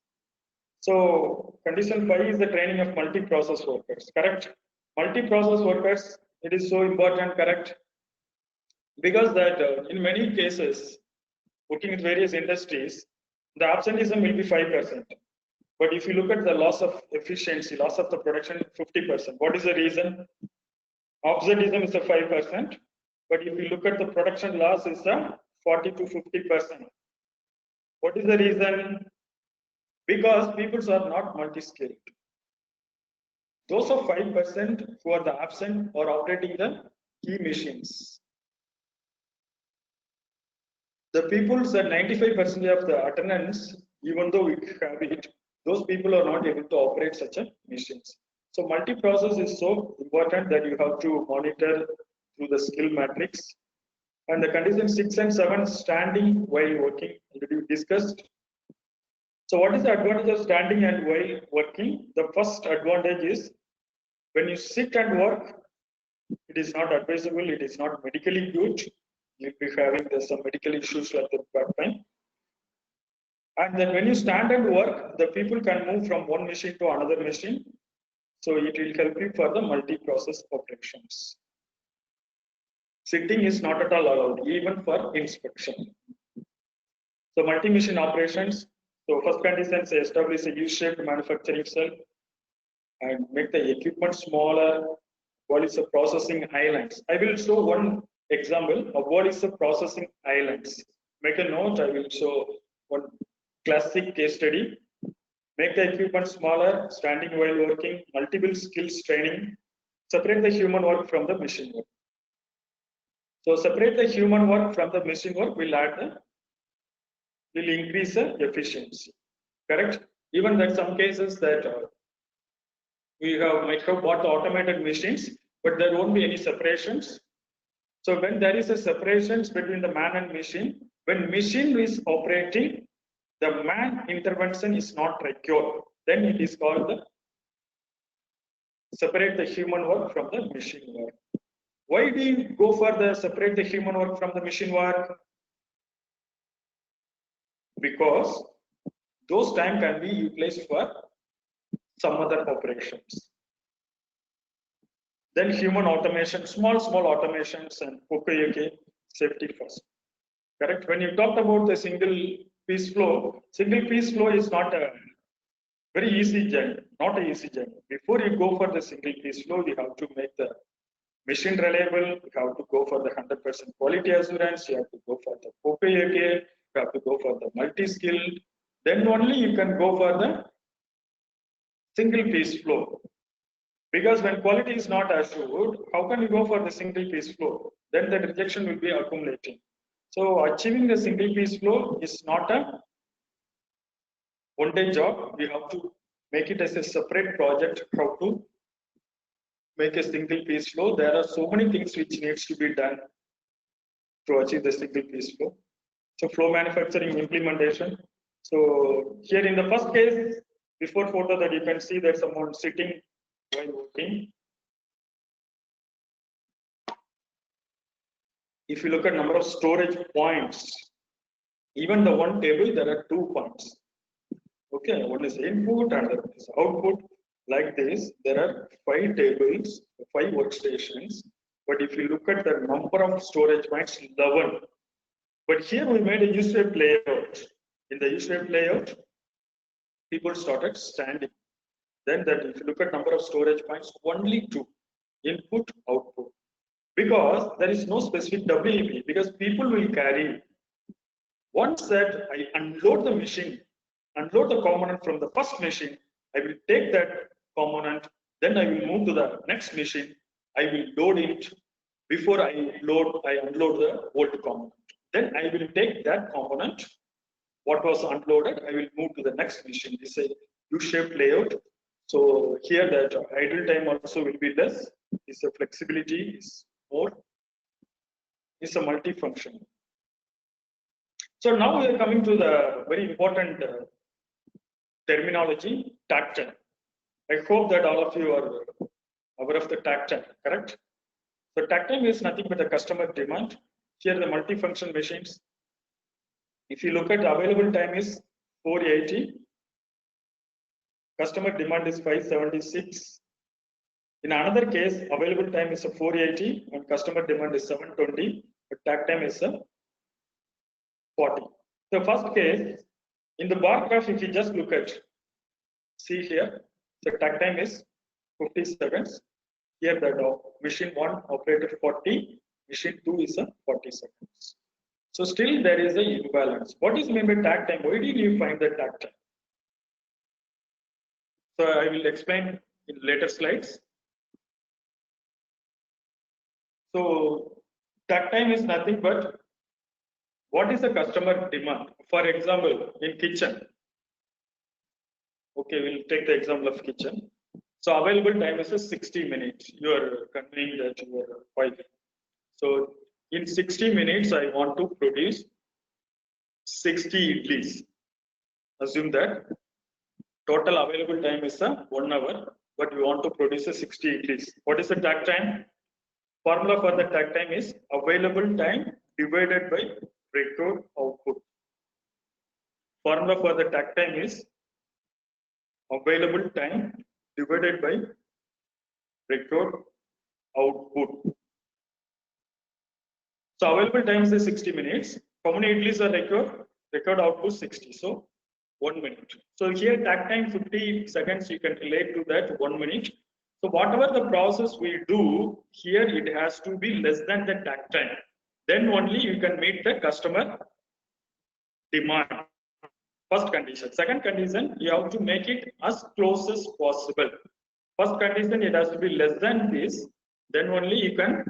So condition 5 is the training of multi-process workers, correct? Multi-process workers, it is so important, correct? Because that in many cases, working in various industries, the absenteeism will be 5%. But if you look at the loss of efficiency, loss of the production, 50%. What is the reason? Absenteeism is a 5%. But if you look at the production loss, is a 40 to 50%. What is the reason? Because people are not multi-skilled. Those of 5% who are the absent or operating the key machines. The people said 95% of the attendance, even though we have it, those people are not able to operate such a machines. So multi-process is so important that you have to monitor through the skill matrix. And the condition 6 and 7, standing while working, already discussed. So what is the advantage of standing and while working? The first advantage is when you sit and work, it is not advisable, it is not medically good. You'll be having some medical issues like the back pain. And then when you stand and work, the people can move from one machine to another machine. So it will help you for the multi-process operations. Sitting is not at all allowed, even for inspection. So multi-machine operations. So first condition is establish a U-shaped manufacturing cell and make the equipment smaller. What is the processing islands? I will show one example of what is the processing islands. Make a note, I will show one classic case study. Make the equipment smaller, standing while working, multiple skills training, separate the human work from the machine work. So separate the human work from the machine work will increase the efficiency, correct? Even that some cases that we might have bought automated machines, but there won't be any separations. So when there is a separations between the man and machine, when machine is operating, the man intervention is not required. Then it is called the separate the human work from the machine work. Why do you go for the separate the human work from the machine work? Because those time can be utilized for some other operations. Then human automation, small automations and OK safety first. Correct? When you talked about the single piece flow is not a very easy journey, not an easy journey. Before you go for the single piece flow, you have to make the machine reliable, you have to go for the 100% quality assurance, you have to go for the OK, you have to go for the multi-skilled, then only you can go for the single piece flow. Because when quality is not assured, how can you go for the single piece flow? Then the rejection will be accumulating. So achieving the single piece flow is not a one-day job. We have to make it as a separate project. How to make a single piece flow? There are so many things which needs to be done to achieve the single piece flow. So flow manufacturing implementation. So here in the first case, before photo that you can see that someone sitting while working. If you look at number of storage points, even the one table, there are 2 points. Okay, one is input and another is output. Like this, there are 5 tables, 5 workstations. But if you look at the number of storage points, 11. But here we made a U-shaped layout. In the U-shaped layout, people started standing. Then that if you look at number of storage points, only 2, input, output. Because there is no specific WEP, because people will carry. Once that I unload the machine, unload the component from the first machine, I will take that component, then I will move to the next machine. I will load it before I unload the old component. Then I will take that component, what was unloaded, I will move to the next machine. This is a U-shaped layout. So here that idle time also will be less. This flexibility is more. It's a multi-function. So now we are coming to the very important terminology, takt time. I hope that all of you are aware of the takt time, correct? So takt time is nothing but a customer demand. Here the multifunction machines. If you look at available time is 480. Customer demand is 576. In another case, available time is 480 and customer demand is 720, but takt time is 40. The first case, in the bar graph, if you just look at, see here, the takt time is 50 seconds. Here the machine 1 operated 40, machine 2 is 40 seconds. So still there is a imbalance. What is meant by takt time? Why did you find the takt time? So I will explain in later slides. So takt time is nothing but what is the customer demand? For example, in kitchen. Okay, we'll take the example of kitchen. So available time is 60 minutes. You are conveying that to your wife. So in 60 minutes, I want to produce 60 idlis. Assume that total available time is 1 hour, but we want to produce 60 idlis. What is the takt time? Formula for the takt time is available time divided by record output. Formula for the takt time is available time divided by record output. So available time is 60 minutes. How many idlis are record? Record output 60. So 1 minute. So here takt time 50 seconds. You can relate to that 1 minute. So whatever the process we do here, it has to be less than the takt time. Then only you can meet the customer demand. First condition. Second condition, you have to make it as close as possible. First condition, it has to be less than this. Then only you can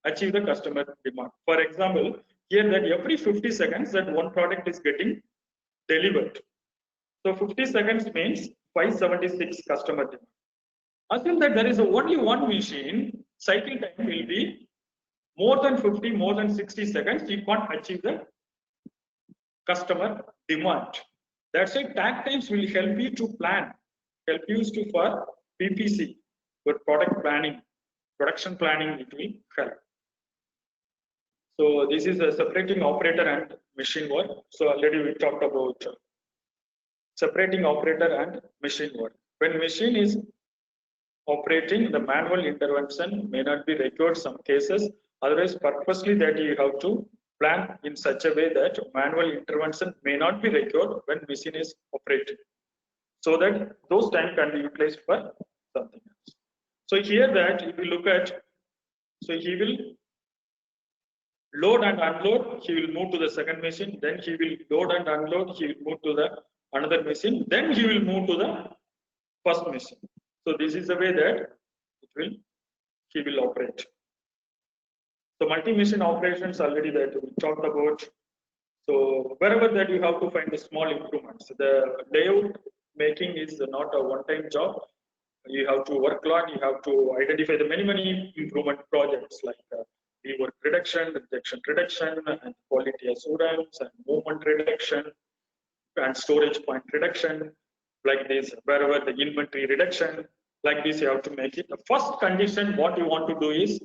achieve the customer demand. For example, here that every 50 seconds that one product is getting delivered. So 50 seconds means 576 customer demand. Assume that there is only one machine, cycle time will be more than 50, more than 60 seconds. You can't achieve the customer demand. That's why takt times will help you to plan, help you to for PPC, for product planning, production planning, it will help. So this is a separating operator and machine work. So already we talked about separating operator and machine work. When machine is operating, the manual intervention may not be required some cases. Otherwise, purposely that you have to plan in such a way that manual intervention may not be required when machine is operating, so that those time can be utilized for something else. So here that if you look at, so he will load and unload, he will move to the second machine, then he will load and unload, he will move to the another machine, then he will move to the first machine. So this is the way that he will operate. So multi-machine operations already that we talked about. So wherever that you have to find the small improvements. The layout making is not a one-time job. You have to work on, you have to identify the many improvement projects like rework reduction, rejection reduction, and quality assurance, and movement reduction. and storage point reduction, like this, wherever the inventory reduction, like this, you have to make it. The first condition, what you want to do is,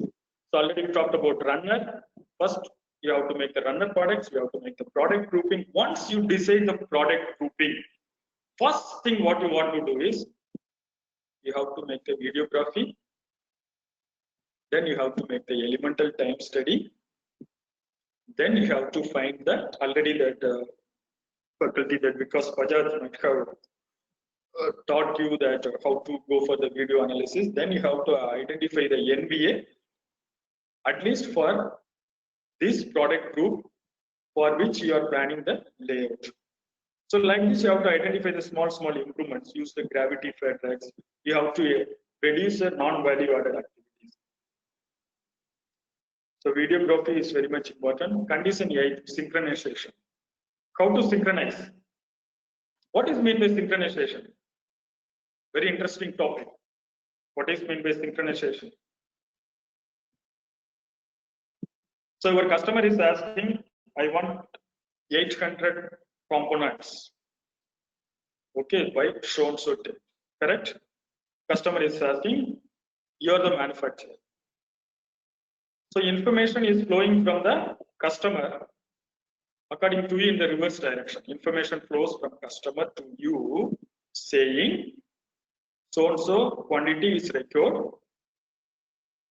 so already we talked about runner. First, you have to make the runner products, you have to make the product grouping. Once you decide the product grouping, first thing what you want to do is, you have to make the videography, then you have to make the elemental time study, then you have to find that already that faculty that because Bajaj might have taught you that how to go for the video analysis, then you have to identify the NVA, at least for this product group for which you are planning the layout. So like this, you have to identify the small improvements, use the gravity fed racks. You have to reduce the non-value added activities. So videography is very much important. Condition 8, synchronization. How to synchronize? What is meant by synchronization? Very interesting topic. What is meant by synchronization? So your customer is asking, I want 800 components. Okay, by so and so date. Correct? Customer is asking, you are the manufacturer. So information is flowing from the customer according to you in the reverse direction. Information flows from customer to you saying so and so quantity is required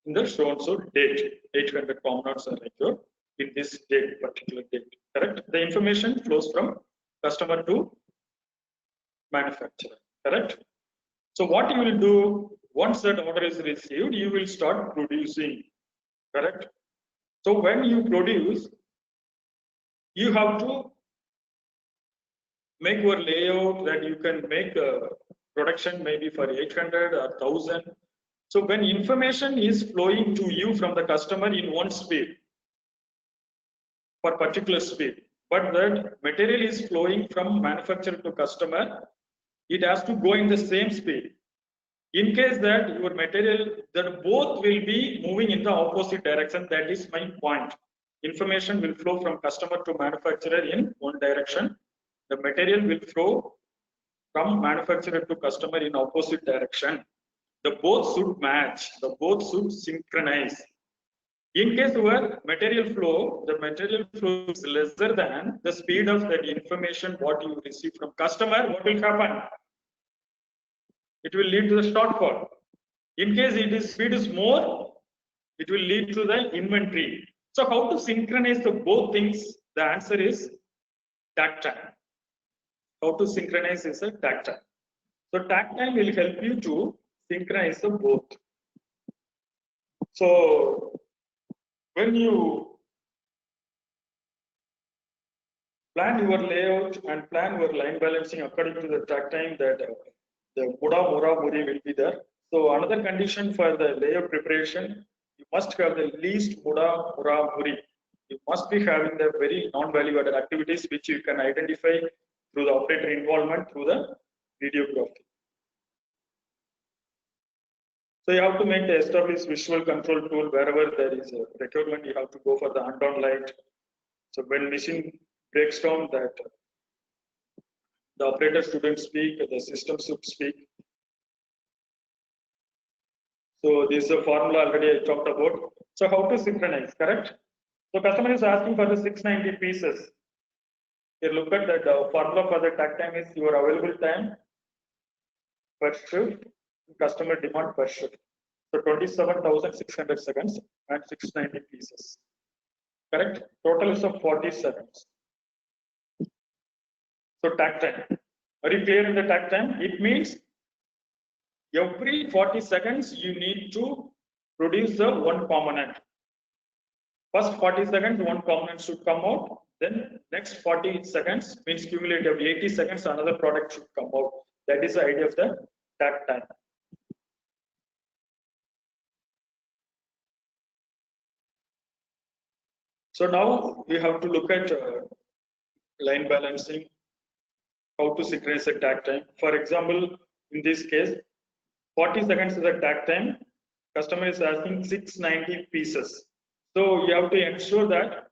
in the so and so date. 800 components are required in this date, particular date. Correct? The information flows from customer to manufacturer. Correct? So what you will do once that order is received, you will start producing. Correct? So when you produce, you have to make your layout that you can make a production maybe for 800 or 1000. So when information is flowing to you from the customer in one speed, for particular speed, but that material is flowing from manufacturer to customer, it has to go in the same speed. In case that your material, that both will be moving in the opposite direction, that is my point. Information will flow from customer to manufacturer in one direction. The material will flow from manufacturer to customer in opposite direction. The both should match, the both should synchronize. In case your material flow, the material flow is lesser than the speed of that information what you receive from customer, what will happen? It will lead to the shortfall. In case it is speed is more, it will lead to the inventory. So how to synchronize the both things? The answer is takt time. How to synchronize is a takt time. So takt time will help you to synchronize the both. So when you plan your layout and plan your line balancing according to the takt time, that the Muda, Mura, Muri will be there. So another condition for the layout preparation, you must have the least Muda, Mura, Muri. You must be having the very non-value added activities which you can identify through the operator involvement through the videography. So you have to make the established visual control tool wherever there is a requirement. You have to go for the hand-on light. So when machine breaks down, that the operator shouldn't speak, the system should speak. So this is a formula already I talked about. So how to synchronize, correct? So customer is asking for the 690 pieces. You look at that formula for the takt time is your available time per shift, customer demand per shift. So 27,600 seconds and 690 pieces. Correct? Total is of 40 seconds. So takt time. Are you clear in the takt time? It means every 40 seconds you need to produce the one component. First 40 seconds, one component should come out. Then next 40 seconds means cumulative 80 seconds, another product should come out. That is the idea of the takt time. So now we have to look at line balancing, how to synchronize the takt time. For example, in this case, 40 seconds is the takt time. Customer is asking 690 pieces. So you have to ensure that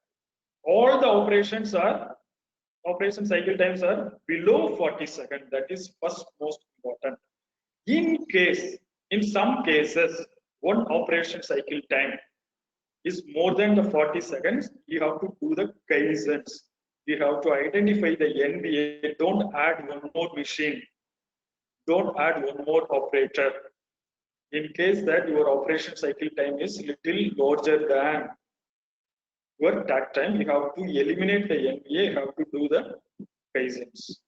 all the operations are operation cycle times are below 40 seconds. That is first most important. In some cases, one operation cycle time is more than the 40 seconds, you have to do the kaizens. You have to identify the NBA. Don't add one more machine. Don't add one more operator. In case that your operation cycle time is little larger than your takt time, you have to eliminate the NBA. You have to do the kaizens.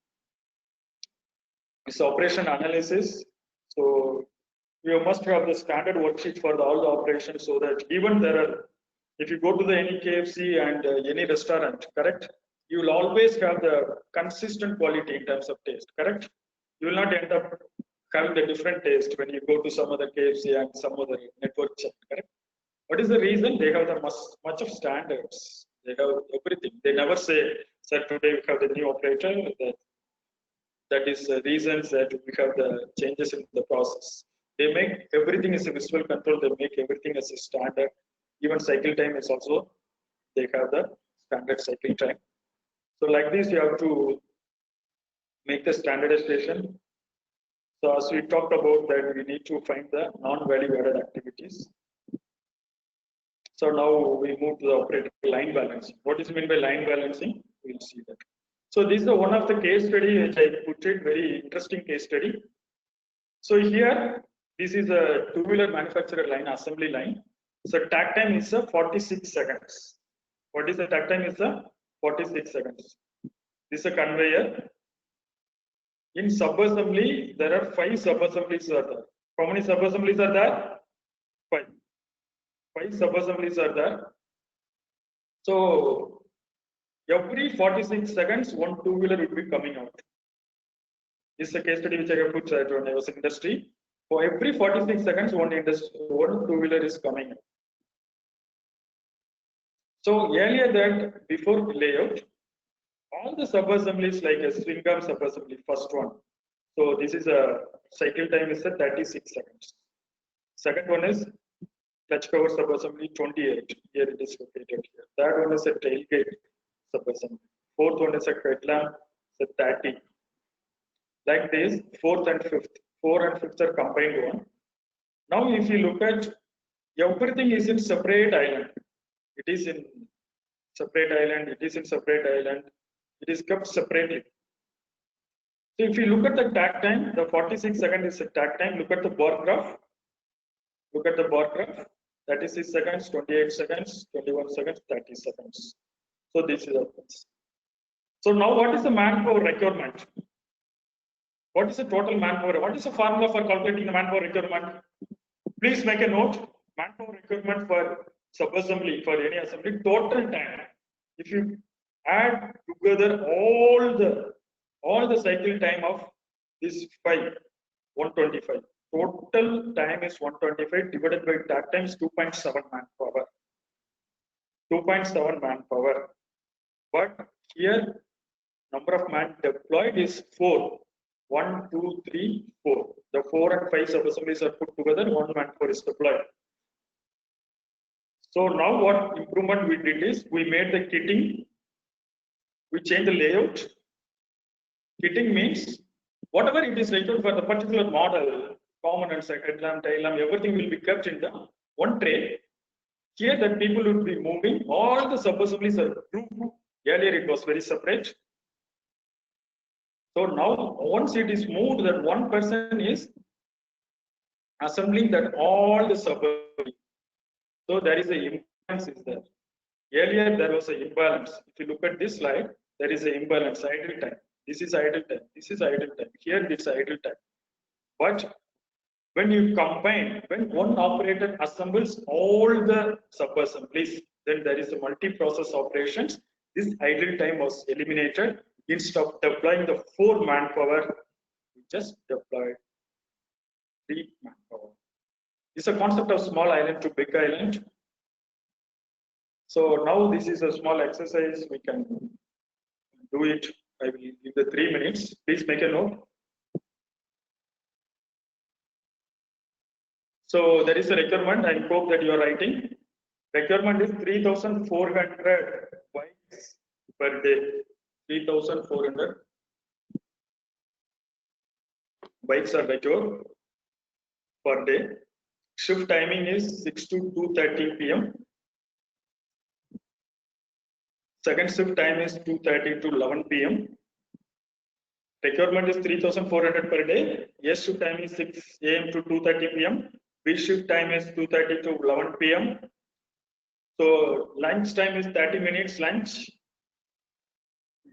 This operation analysis. So you must have the standard worksheet for all the operations, so that even there are, if you go to the any KFC and any restaurant, correct, you will always have the consistent quality in terms of taste, correct. You will not end up having the different taste when you go to some other KFC and some other network chain, correct. What is the reason? They have the much of standards. They have everything. They never say, sir, today we have the new operator. That is the reasons that we have the changes in the process. They make everything as a visual control. They make everything as a standard. Even cycle time is also, they have the standard cycle time. So like this, you have to make the standardization. So as we talked about that, we need to find the non-value added activities. So now we move to the operator line balancing. What is meant by line balancing? We'll see that. So this is one of the case study which I put it, very interesting case study. So here, this is a two-wheeler manufacturer line, assembly line. So takt time is 46 seconds. What is the takt time? Is 46 seconds. This is a conveyor. In sub-assembly, there are 5 sub-assemblies are there. How many sub-assemblies are there? 5. 5 sub-assemblies are there. So every 46 seconds, one two-wheeler will be coming out. This is a case study which I have put when I was in industry. For every 46 seconds, one two-wheeler is coming out. So earlier that, before layout, all the sub-assemblies like a string arm sub-assembly, first one. So this is a cycle time is 36 seconds. Second one is clutch cover sub-assembly 28. Here it is located here. Third one is a tailgate sub-assembly. Fourth one is a headlamp, 30. Like this, fourth and fifth. 4 and 5th are combined one. Now if you look at, everything is in separate island. It is in separate island. It is in separate island. It is kept separately. So if you look at the takt time, the 46 seconds is the takt time. Look at the bar graph. Look at the bar graph. 36 seconds, 28 seconds, 21 seconds, 30 seconds. So this is happens. So now what is the manpower requirement? What is the total manpower? What is the formula for calculating the manpower requirement? Please make a note. Manpower requirement for sub-assembly, for any assembly, total time. If you add together all the cycle time of this 5, 125. Total time is 125 divided by takt time is 2.7 manpower. 2.7 manpower. But here, number of man deployed is 4. 1, 2, 3, 4. The 4 and 5 sub-assemblies are put together, 1 manpower is deployed. So now what improvement we did is, we made the kitting, we changed the layout. Kitting means, whatever it is required for the particular model, components like headlamp, tail lamp, everything will be kept in the one tray. Here that people will be moving, all the sub-assemblies are grouped. Earlier it was very separate. So now once it is moved, that one person is assembling that all the sub-assemblies. So there is a imbalance is there. Earlier there was an imbalance. If you look at this slide, there is an imbalance, idle time. This is idle time. This is idle time. Here it's idle time. But when you combine, when one operator assembles all the sub-assemblies, then there is a multi-process operations. This idle time was eliminated. Instead of deploying the 4 manpower, we just deployed 3 manpower. It's a concept of small island to big island. So now this is a small exercise. We can do it. I will give the 3 minutes. Please make a note. So there is a requirement. I hope that you are writing. Requirement is 3,400 bytes per day. 3,400 bikes are secured per day. Shift timing is 6 to 2:30 p.m. Second shift time is 2:30 to 11 p.m. Requirement is 3,400 per day. A shift time is 6 a.m. to 2:30 p.m. B shift time is 2:30 to 11 p.m. So lunch time is 30 minutes lunch.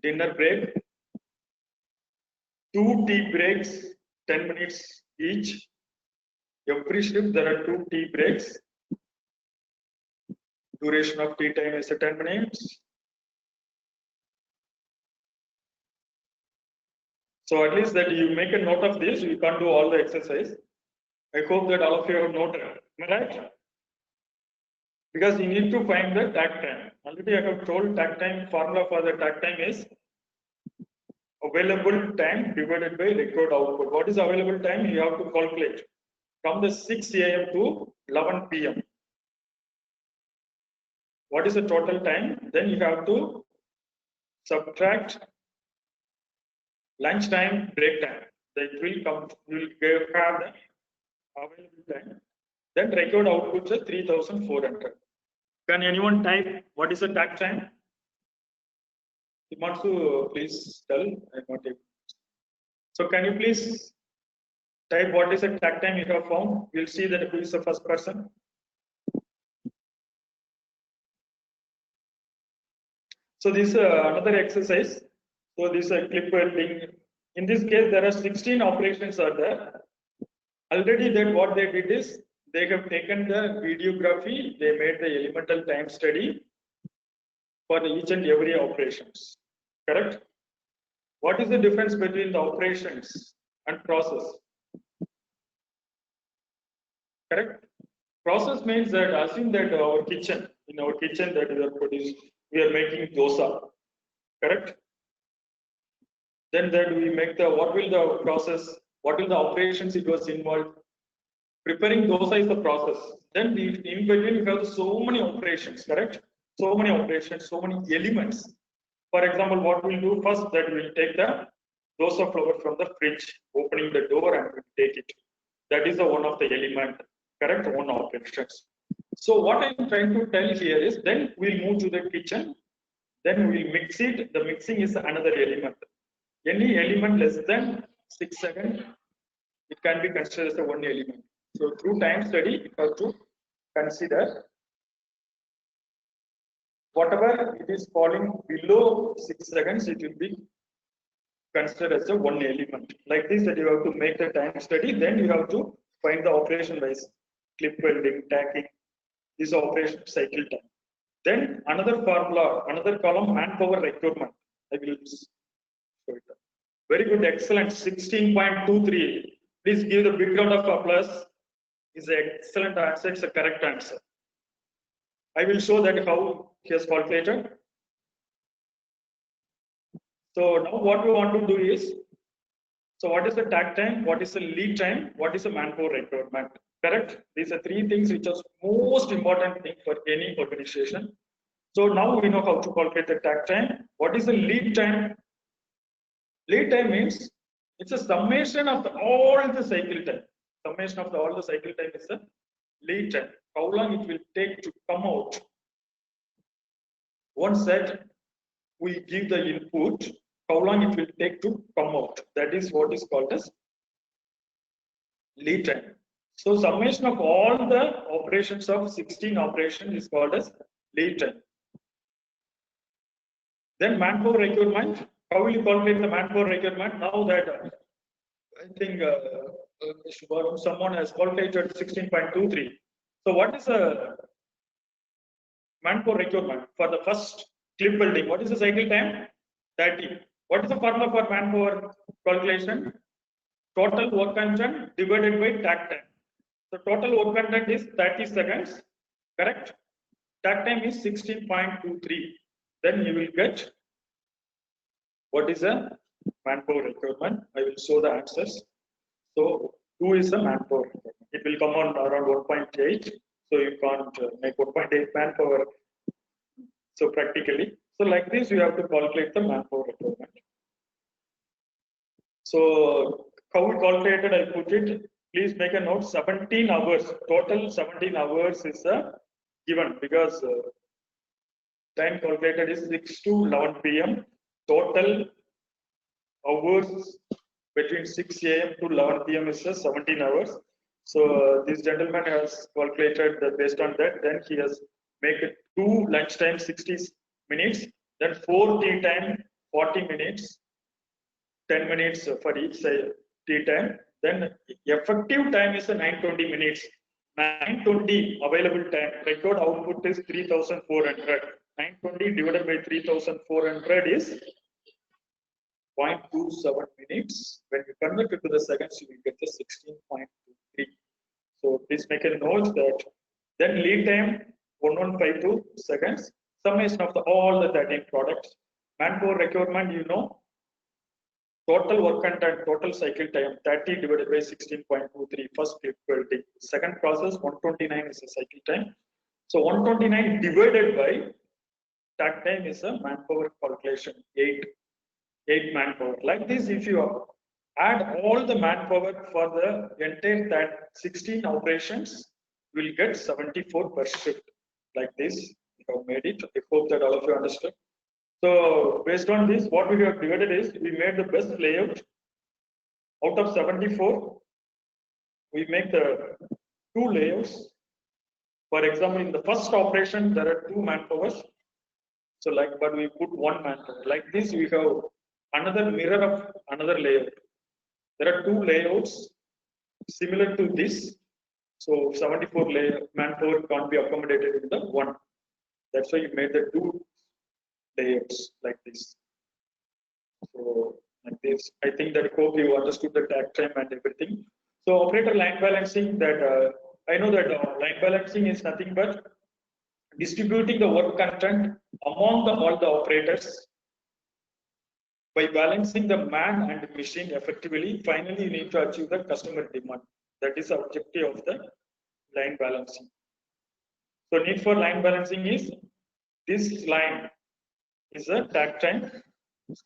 Dinner break. 2 tea breaks, 10 minutes each. Every shift there are 2 tea breaks. Duration of tea time is 10 minutes. So at least that you make a note of this. You can't do all the exercise. I hope that all of you have noted. Am I right? Because you need to find the takt time. Already I have told takt time formula for the takt time is available time divided by record output. What is available time? You have to calculate from the 6 a.m. to 11 p.m. What is the total time? Then you have to subtract lunch time, break time. That will come. You will have the available time. Then record outputs are 3,400. Can anyone type what is the takt time? Himanshu, please tell. I'm not able. So can you please type what is the takt time you have found? We'll see that who is the first person. So this another exercise. So this clip welding. In this case, there are 16 operations are there. Already that what they did is they have taken the videography. They made the elemental time study for each and every operations. Correct? What is the difference between the operations and process? Correct? Process means that assume that our kitchen, in our kitchen that we are making dosa. Correct? Then that we make the, what will the process, what will the operations it was involved? Preparing dosa is the process. Then in between you have so many operations, correct? So many operations, so many elements. For example, what we'll do first that we'll take the dosa flour from the fridge, opening the door and we'll take it. That is the one of the element, correct? One operations. So what I'm trying to tell here is then we'll move to the kitchen. Then we'll mix it. The mixing is another element. Any element less than 6 seconds, it can be considered as a one element. So through time study, you have to consider whatever it is falling below 6 seconds, it will be considered as a one element. Like this, that you have to make the time study, then you have to find the operation wise, clip welding, tacking, this operation cycle time. Then another formula, another column, manpower requirement. I will show it. Very good, excellent. 16.23. Please give the big round of applause. Is an excellent answer. It's a correct answer. I will show that how he has calculated. So now what we want to do is, so what is the takt time? What is the lead time? What is the manpower requirement? Correct? These are three things which are most important thing for any organization. So now we know how to calculate the takt time. What is the lead time? Lead time means it's a summation of all the cycle time. Summation of all the cycle time is the lead time. How long it will take to come out. Once that we give the input, how long it will take to come out. That is what is called as lead time. So summation of all the operations of 16 operations is called as lead time. Then manpower requirement. How will you calculate the manpower requirement? Now that I think someone has calculated 16.23. So what is the manpower requirement for the first clip welding? What is the cycle time? 30. What is the formula for manpower calculation? Total work content divided by takt time. So total work content is 30 seconds, correct? Takt time is 16.23. Then you will get what is the manpower requirement. I will show the answers. So 2 is the manpower requirement. It will come on around 1.8. So you can't make 1.8 manpower. So practically So like this, you have to calculate the manpower requirement. So how we calculated, I put it. Please make a note. 17 hours total. 17 hours is given because time calculated is 6 to 11 p.m. Total hours between 6 a.m. to 11 p.m. is 17 hours. So this gentleman has calculated based on that. Then he has make it 2 lunch time 60 minutes, then 4 tea time 40 minutes, 10 minutes for each tea time. Then effective time is 920 minutes. 920 available time. Record output is 3,400. 920 divided by 3,400 is 0.27 minutes. When you convert it to the seconds, you will get the 16.23. So please make a note that then lead time 1152 seconds. Summation of all the 13 products. Manpower requirement, you know, total work content, total cycle time 30 divided by 16.23. First click quality. Second process 129 is a cycle time. So 129 divided by takt time is a manpower calculation 8 manpower. Like this, if you add all the manpower for the entire that 16 operations, you will get 74 per shift. Like this, we have made it. I hope that all of you understood. So based on this, what we have divided is we made the best layout. Out of 74, we make the 2 layouts. For example, in the first operation, there are 2 manpowers. So like, but we put 1 manpower. Like this, we have another mirror of another layout. There are 2 layouts similar to this. So 74 manpower can't be accommodated in the 1. That's why you made the 2 layouts like this. So like this, I think that hope you understood the takt time and everything. So operator line balancing, that I know that line balancing is nothing but distributing the work content among all the operators. By balancing the man and machine effectively, finally you need to achieve the customer demand. That is the objective of the line balancing. So need for line balancing is this line is a takt time.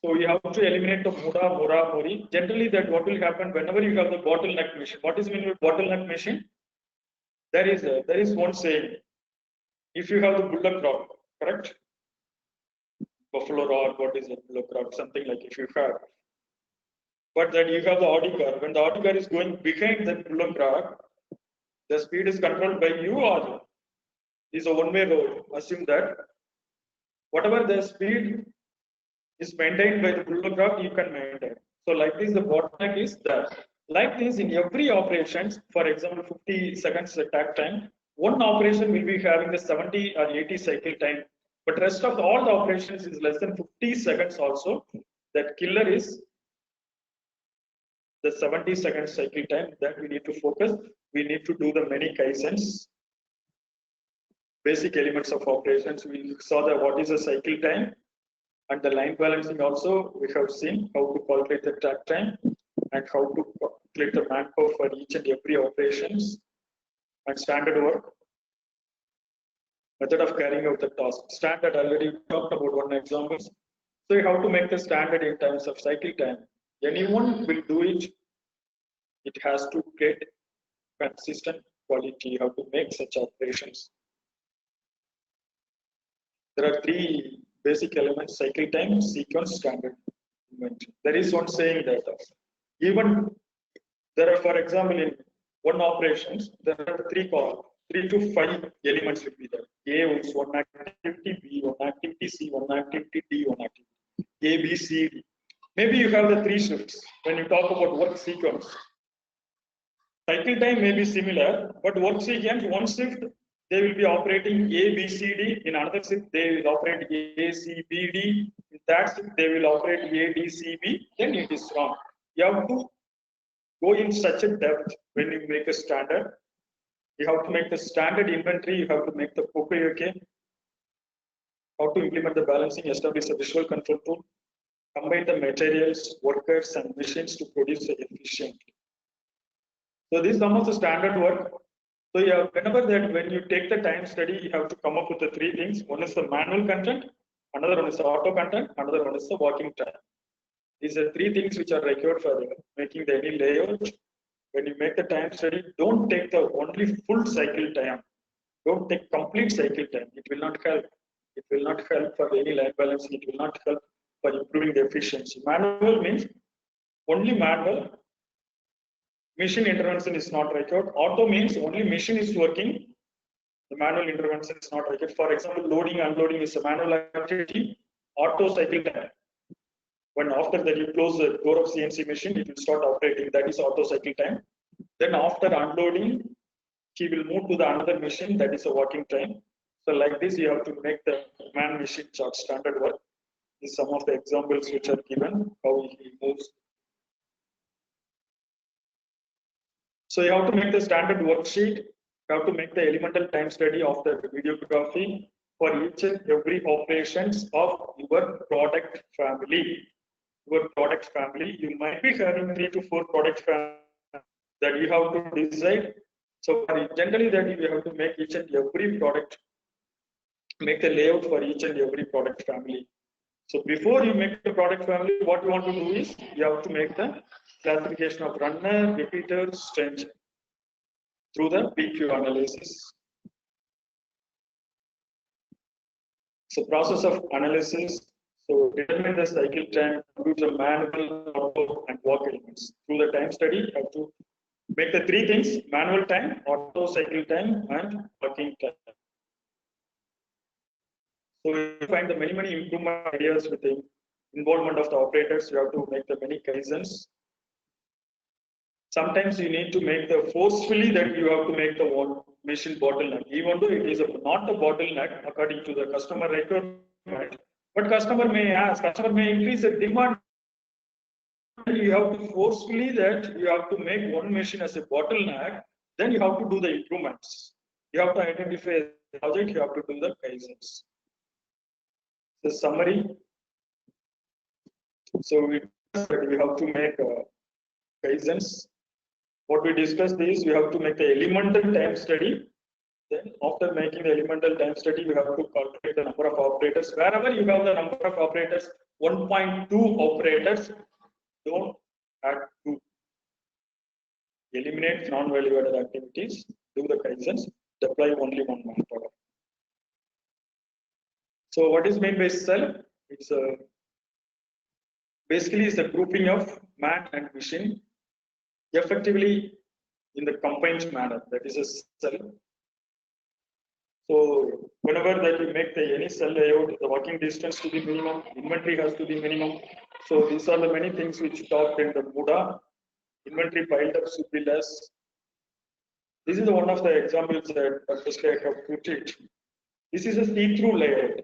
So you have to eliminate the Mura, Mori. Generally, that what will happen whenever you have the bottleneck machine. What is mean with bottleneck machine? There is one saying. If you have the bullock rod, correct? Buffalo rod, what is it? Bullock rod, something like if you have. But then you have the Audi car. When the Audi car is going behind the bullock rod, the speed is controlled by you or is a one-way road. Assume that whatever the speed is maintained by the bullock rod, you can maintain. So like this, the bottleneck is that. Like this, in every operations, for example, 50 seconds takt time, one operation will be having the 70 or 80 cycle time, but rest of all the operations is less than 50 seconds also. That killer is the 70 second cycle time that we need to focus. We need to do the many kaizens, basic elements of operations. We saw that what is the cycle time and the line balancing also. We have seen how to calculate the takt time and how to calculate the manpower for each and every operations and standard work. Method of carrying out the task. Standard already talked about one example. So you have to make the standard in terms of cycle time. Anyone will do it. It has to get consistent quality. You have to make such operations. There are 3 basic elements: cycle time, sequence, standard inventory. There is one saying that even there are, for example, in one operations, there are 3 to 5 elements will be there. A is one activity, B one activity, C one activity, D one activity. A, B, C, D. Maybe you have the 3 shifts when you talk about work sequence. Cycle time may be similar, but work sequence, one shift, they will be operating A, B, C, D. In another shift, they will operate A, C, B, D. In that shift, they will operate A, D, C, B. Then it is wrong. You have to go in such a depth when you make a standard. You have to make the standard inventory. You have to make the POKOYOK. How to implement the balancing, establish a visual control tool, combine the materials, workers, and machines to produce efficiently. So this is some of the standard work. So yeah, whenever that when you take the time study, you have to come up with the 3 things. One is the manual content, another one is the auto content, another one is the working time. These are three things which are required for making the any layout. When you make the time study, don't take the only full cycle time. Don't take complete cycle time. It will not help. It will not help for any line balance. It will not help for improving the efficiency. Manual means only manual. Machine intervention is not required. Auto means only machine is working. The manual intervention is not required. For example, loading, unloading is a manual activity. Auto cycle time. When after that you close the door of CNC machine, it will start operating. That is auto cycle time. Then after unloading, he will move to the another machine. That is a working time. So like this, you have to make the man machine chart standard work. These are some of the examples which are given how he moves. So you have to make the standard worksheet. You have to make the elemental time study of the videography for each and every operations of your product family. Your product family, you might be having 3 to 4 product families that you have to decide. So generally that you have to make each and every product, make the layout for each and every product family. So before you make the product family, what you want to do is you have to make the classification of runner, repeater, stranger through the PQ analysis. So process of analysis. So determine the cycle time, use the manual, auto, and work elements. Through the time study, you have to make the three things: manual time, auto cycle time, and working time. So you find the many improvement ideas with the involvement of the operators. You have to make the many kaizens. Sometimes you need to make the forcefully that you have to make the one machine bottleneck, even though it is not a bottleneck according to the customer requirement. But customer may ask, customer may increase the demand. You have to forcefully that you have to make one machine as a bottleneck. Then you have to do the improvements. You have to identify the project. You have to do the kaizens. The summary. So we have to make kaizens. What we discussed is we have to make the elemental time study. Then after making the elemental time study, we have to calculate the number of operators. Wherever you have the number of operators, 1.2 operators, don't add 2. Eliminate non-value added activities, do the kaizens, deploy only one manpower. So what is meant by cell? It's basically it's the grouping of man and machine effectively in the combined manner. That is a cell. So whenever that you make the any cell layout, the working distance to be minimum, inventory has to be minimum. So these are the many things which talked in the Buddha. Inventory piled up should be less. This is one of the examples that I have put it. This is a see-through layout,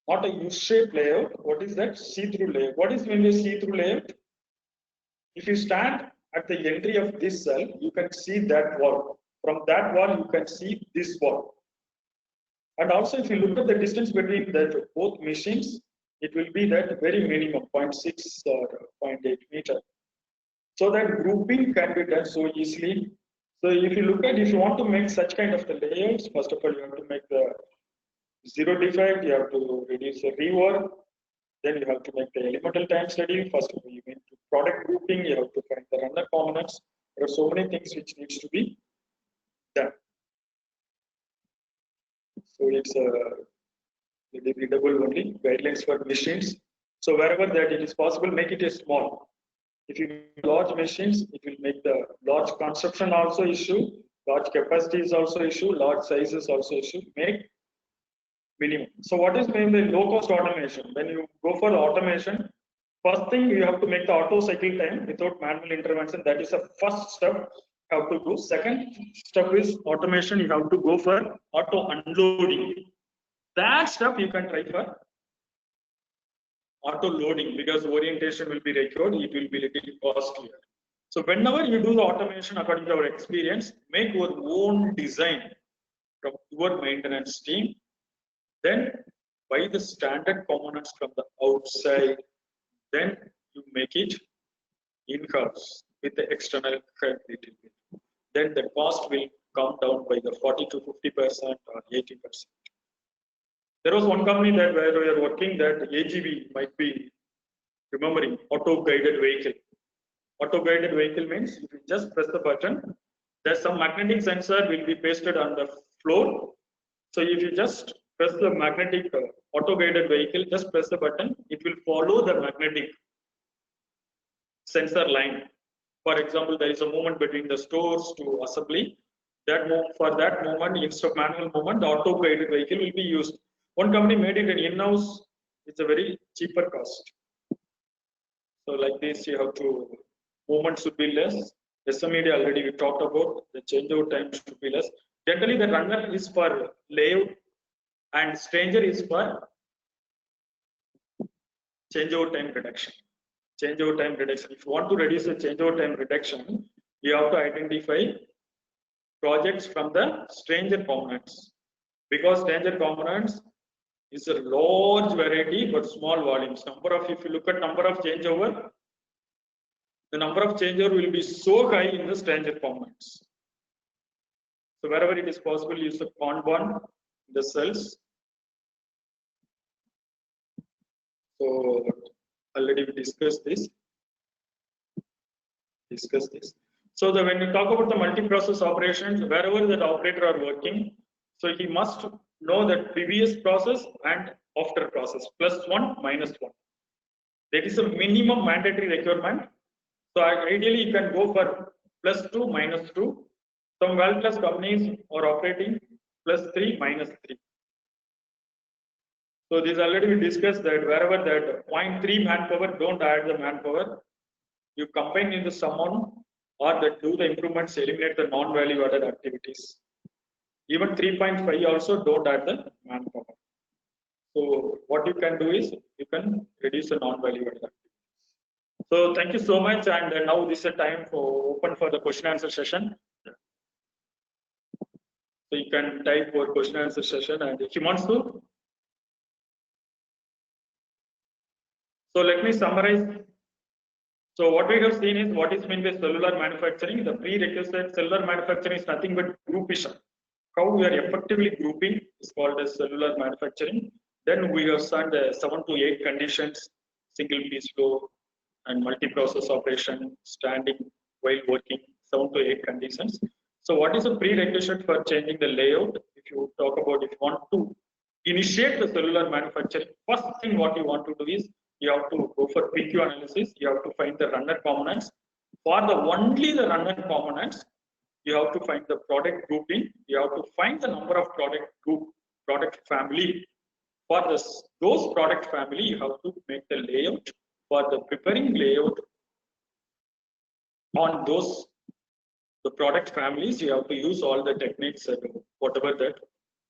not a U-shaped layout. What is that? See-through layout. What is meant by see-through layout? If you stand at the entry of this cell, you can see that wall. From that wall, you can see this wall. And also, if you look at the distance between the both machines, it will be that very minimum 0.6 or 0.8 meter. So that grouping can be done so easily. So if you want to make such kind of the layouts, first of all, you have to make the zero defect, you have to reduce the rework, then you have to make the elemental time study. First of all, you need to product grouping, you have to find the runner components. There are so many things which needs to be done. So it's readable only guidelines for machines. So wherever that it is possible, make it a small. If you large machines, it will make the large consumption also issue, large capacity is also issue, large sizes also issue. Make minimum. So what is meant by low cost automation? When you go for the automation, first thing you have to make the auto cycle time without manual intervention. That is the first step you have to do. Second step is automation. You have to go for auto unloading. That step you can try for auto loading because orientation will be required. It will be little costlier. So whenever you do the automation according to our experience, make your own design from your maintenance team. Then buy the standard components from the outside. Then you make it in-house with the external help little bit. Then the cost will come down by the 40 to 50% or 80%. There was one company that where we are working that AGV might be remembering auto guided vehicle. Auto guided vehicle means if you just press the button, there's some magnetic sensor will be pasted on the floor. So if you just press the magnetic auto guided vehicle, just press the button, it will follow the magnetic sensor line. For example, there is a movement between the stores to assembly. For that movement, instead of manual movement, the auto guided vehicle will be used. One company made it an in-house. It's a very cheaper cost. So like this, you have to movement should be less. SMED already we talked about the changeover time should be less. Generally, the runner is for layout and stranger is for changeover time reduction. Changeover time reduction. If you want to reduce the changeover time reduction, you have to identify projects from the stranger components, because stranger components is a large variety but small volumes. If you look at number of changeover, the number of changeover will be so high in the stranger components. So wherever it is possible, use the Kanban, the cells. So already we discussed this. So when we talk about the multi-process operations, wherever that operator are working, so he must know that previous process and after process, +1, -1. That is a minimum mandatory requirement. So ideally you can go for +2, -2. Some world-class companies are operating +3, -3. So this already we discussed that wherever that 0.3 manpower, don't add the manpower. You combine into someone or that do the improvements, eliminate the non-value added activities. Even 3.5 also don't add the manpower. So what you can do is you can reduce the non-value added activities. So thank you so much, and now this is a time for open for the question answer session. So you can type for question answer session, and if you want to. So let me summarize. So what we have seen is what is meant by cellular manufacturing. The prerequisite cellular manufacturing is nothing but groupation. How we are effectively grouping is called as cellular manufacturing. Then we have seen the 7 to 8 conditions: single piece flow and multi-process operation, standing while working, 7 to 8 conditions. So what is a prerequisite for changing the layout? If you talk about if you want to initiate the cellular manufacturing, first thing what you want to do is you have to go for PQ analysis. You have to find the runner components. For the only the runner components, you have to find the product grouping. You have to find the number of product family. For those product family, you have to make the layout. For the preparing layout on those the product families, you have to use all the techniques and whatever that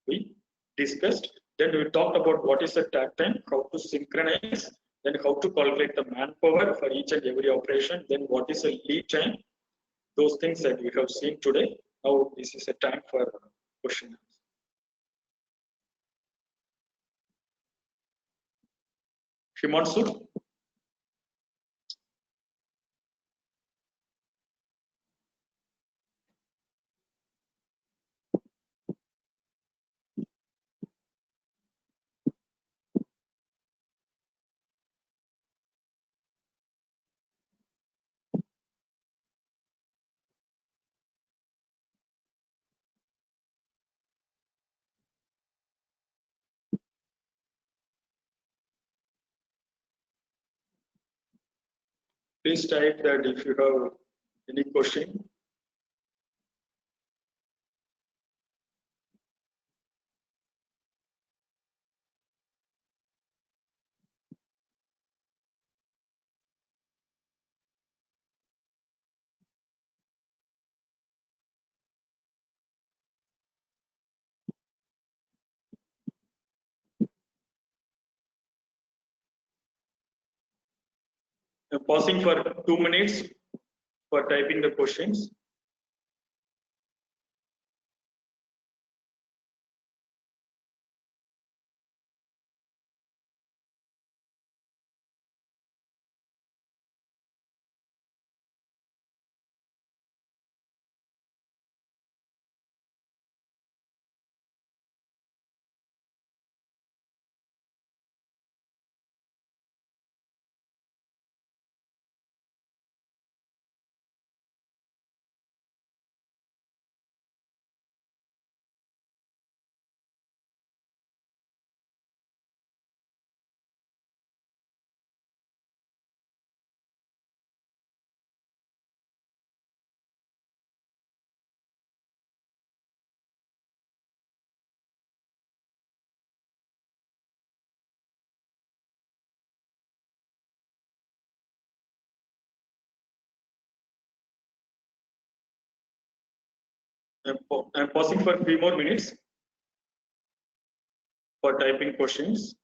we discussed. Then we talked about what is the takt time, how to synchronize, then how to calculate the manpower for each and every operation, then what is the lead time. Those things that we have seen today. Now this is a time for questions. Himanshu. Please type that if you have any question. I'm pausing for 2 minutes for typing the questions. I'm pausing for 3 more minutes for typing questions.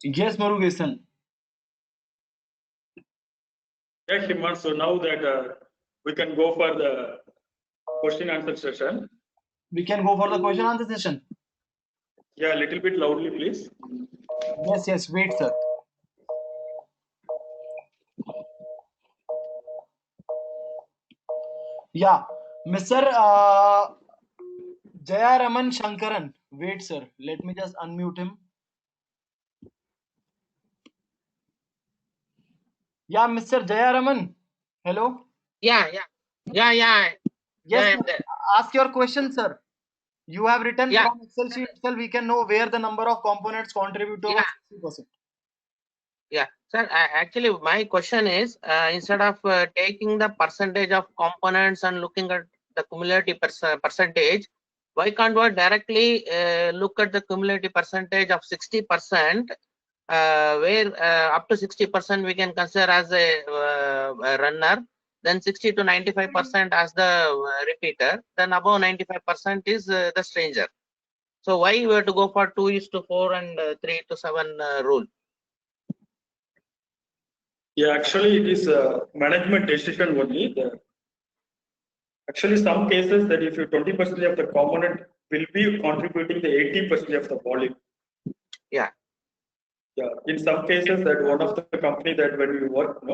Yes, Murugesan. Yeah, Himant. So now that we can go for the question answer session. We can go for the question answer session. Yeah, a little bit loudly, please. Yes, yes. Wait, sir. Yeah, Mr. Jayaraman Shankaran. Wait, sir. Let me just unmute him. Yeah, Mr. Jayaraman. Hello. Yeah. Yes, I'm sir. there. Ask your question, sir. You have written Yeah. from Excel sheet itself. We can know where the number of components contribute to Yeah. about 60%. Yeah, sir. Actually, my question is, instead of taking the percentage of components and looking at the cumulative percentage, why can't we directly look at the cumulative percentage of 60%, where up to 60% we can consider as a runner, then 60 to 95% as the repeater, then above 95% is the stranger. So why we have to go for 2:4 and 3:7 rule? Yeah, actually, it is a management decision only. Actually, some cases that if you 20% of the component will be contributing the 80% of the volume. Yeah. Yeah. In some cases, that one of the company that when we work,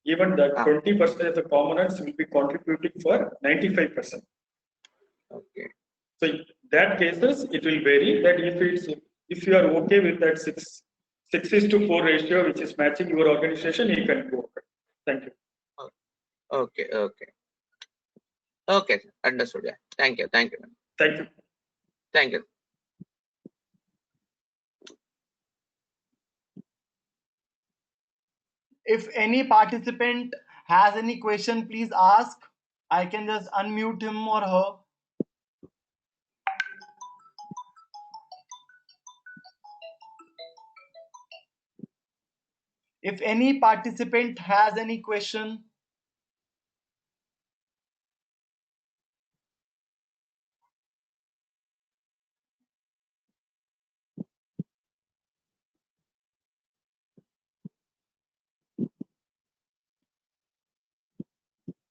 even that 20% of the components will be contributing for 95%. Okay. So in that cases, it will vary. That if you are okay with that 6:4 ratio, which is matching your organization, you can go. Thank you. Okay. Okay. Understood. Yeah. Thank you. Thank you. Thank you. If any participant has any question, please ask. I can just unmute him or her. If any participant has any question,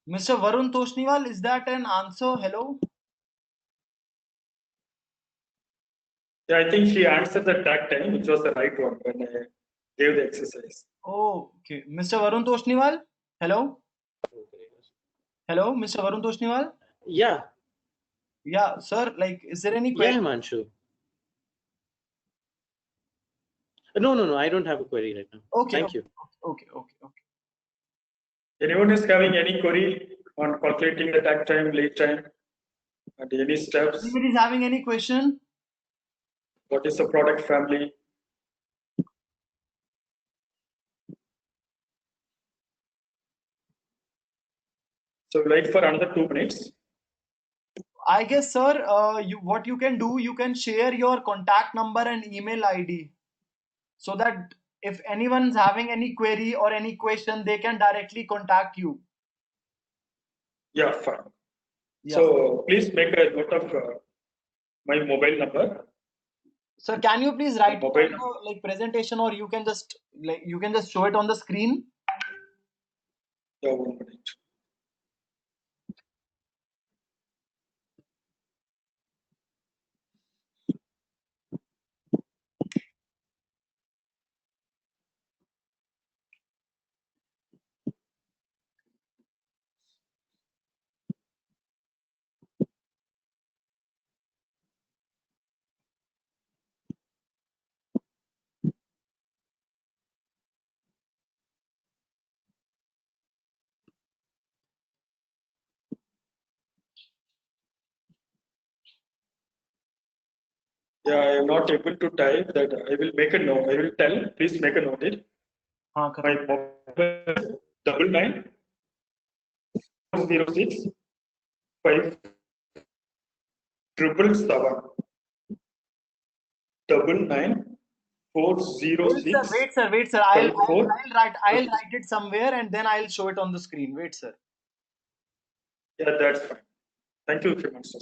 Mr. Varun Toshniwal, is that an answer? Hello? Yeah, I think she answered the tag time, which was the right one when I gave the exercise. Oh, okay. Mr. Varun Toshniwal? Hello? Hello, Mr. Varun Toshniwal? Yeah. Yeah, sir, like, is there any Yeah, question? Himanshu. No, I don't have a query right now. Okay. Thank you. Okay. Anyone is having any query on calculating the tag time, lead time, and any steps? Anybody is having any question? What is the product family? So wait for another 2 minutes. I guess, sir, what you can do, you can share your contact number and email ID so that if anyone's having any query or any question, they can directly contact you. Yeah, fine. Yeah. So please make a note of my mobile number. Sir, can you please write it Mobile on the like presentation, or you can just show it on the screen? Yeah, 1 minute. Yeah, I am not able to type that. I will make a note. I will tell. Please make a note. It. हाँ, My correct. mobile is 99 406 5 777 99 406 Wait, sir. I'll 54. write it somewhere and then I'll show it on the screen. Wait, sir. Yeah, that's fine. Thank you, Shriman sir.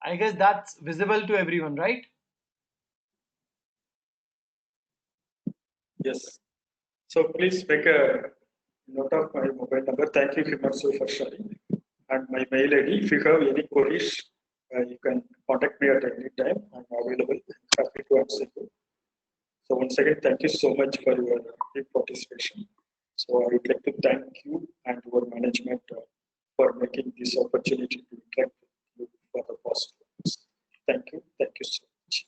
I guess that's visible to everyone, right? Yes. So please make a note of my mobile number. Thank you, Shriman sir, for sharing. And my mail ID. If you have any queries, you can contact me at any time. I'm available. Happy to answer you. So once again, thank you so much for your active participation. So I would like to thank you and your management for making this opportunity to interact with you for the past 2 months. Thank you. Thank you so much.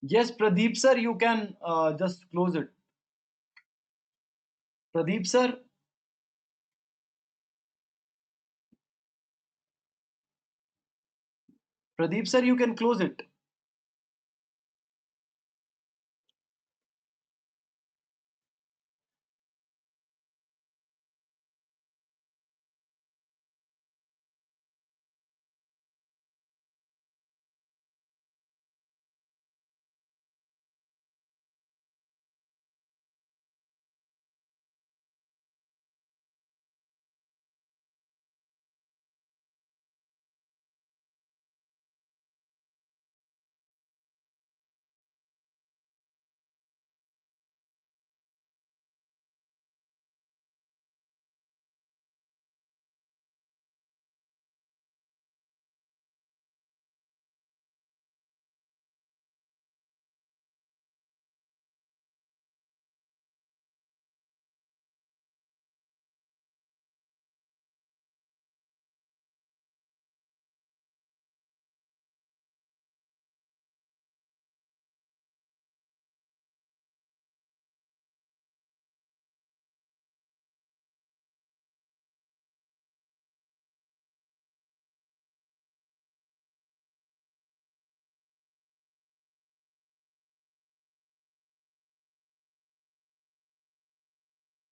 Yes, Pradeep sir, you can just close it. Pradeep sir. Pradeep sir, you can close it.